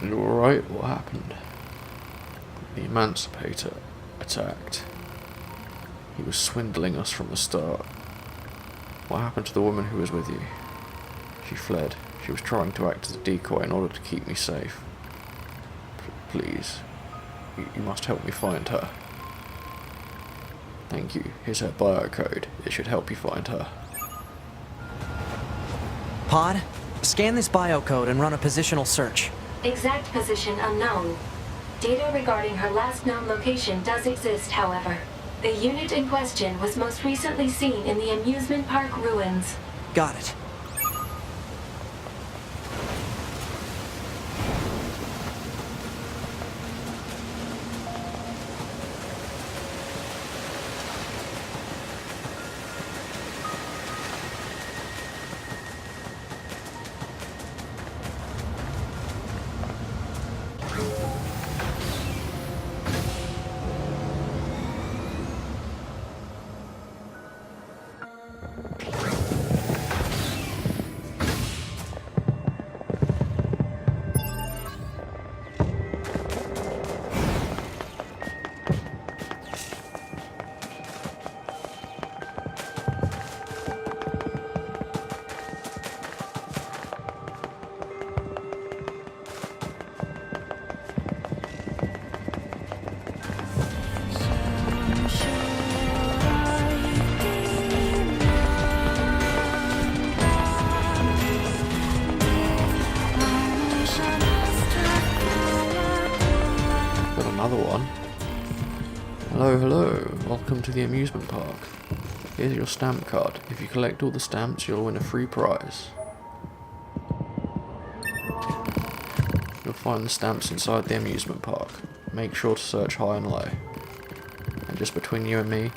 You alright? What happened? The Emancipator attacked. He was swindling us from the start. What happened to the woman who was with you? She fled. She was trying to act as a decoy in order to keep me safe. Please, you must help me find her. Thank you. Here's her biocode. It should help you find her. Pod, scan this biocode and run a positional search. Exact position unknown. Data regarding her last known location does exist, however. The unit in question was most recently seen in the amusement park ruins. Got it. Another one. Hello, welcome to the amusement park. Here's your stamp card. If you collect all the stamps, you'll win a free prize. You'll find the stamps inside the amusement park. Make sure to search high and low. And just between you and me,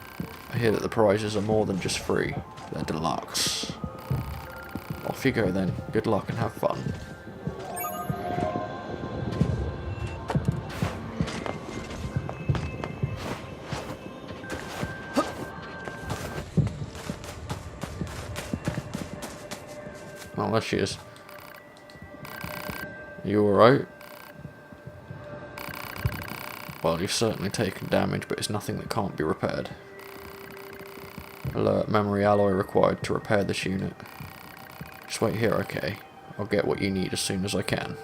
I hear that the prizes are more than just free, they're deluxe. Off you go then, good luck and have fun. Oh, there she is. You alright? Well, you've certainly taken damage, but it's nothing that can't be repaired. Alert, memory alloy required to repair this unit. Just wait here, okay? I'll get what you need as soon as I can.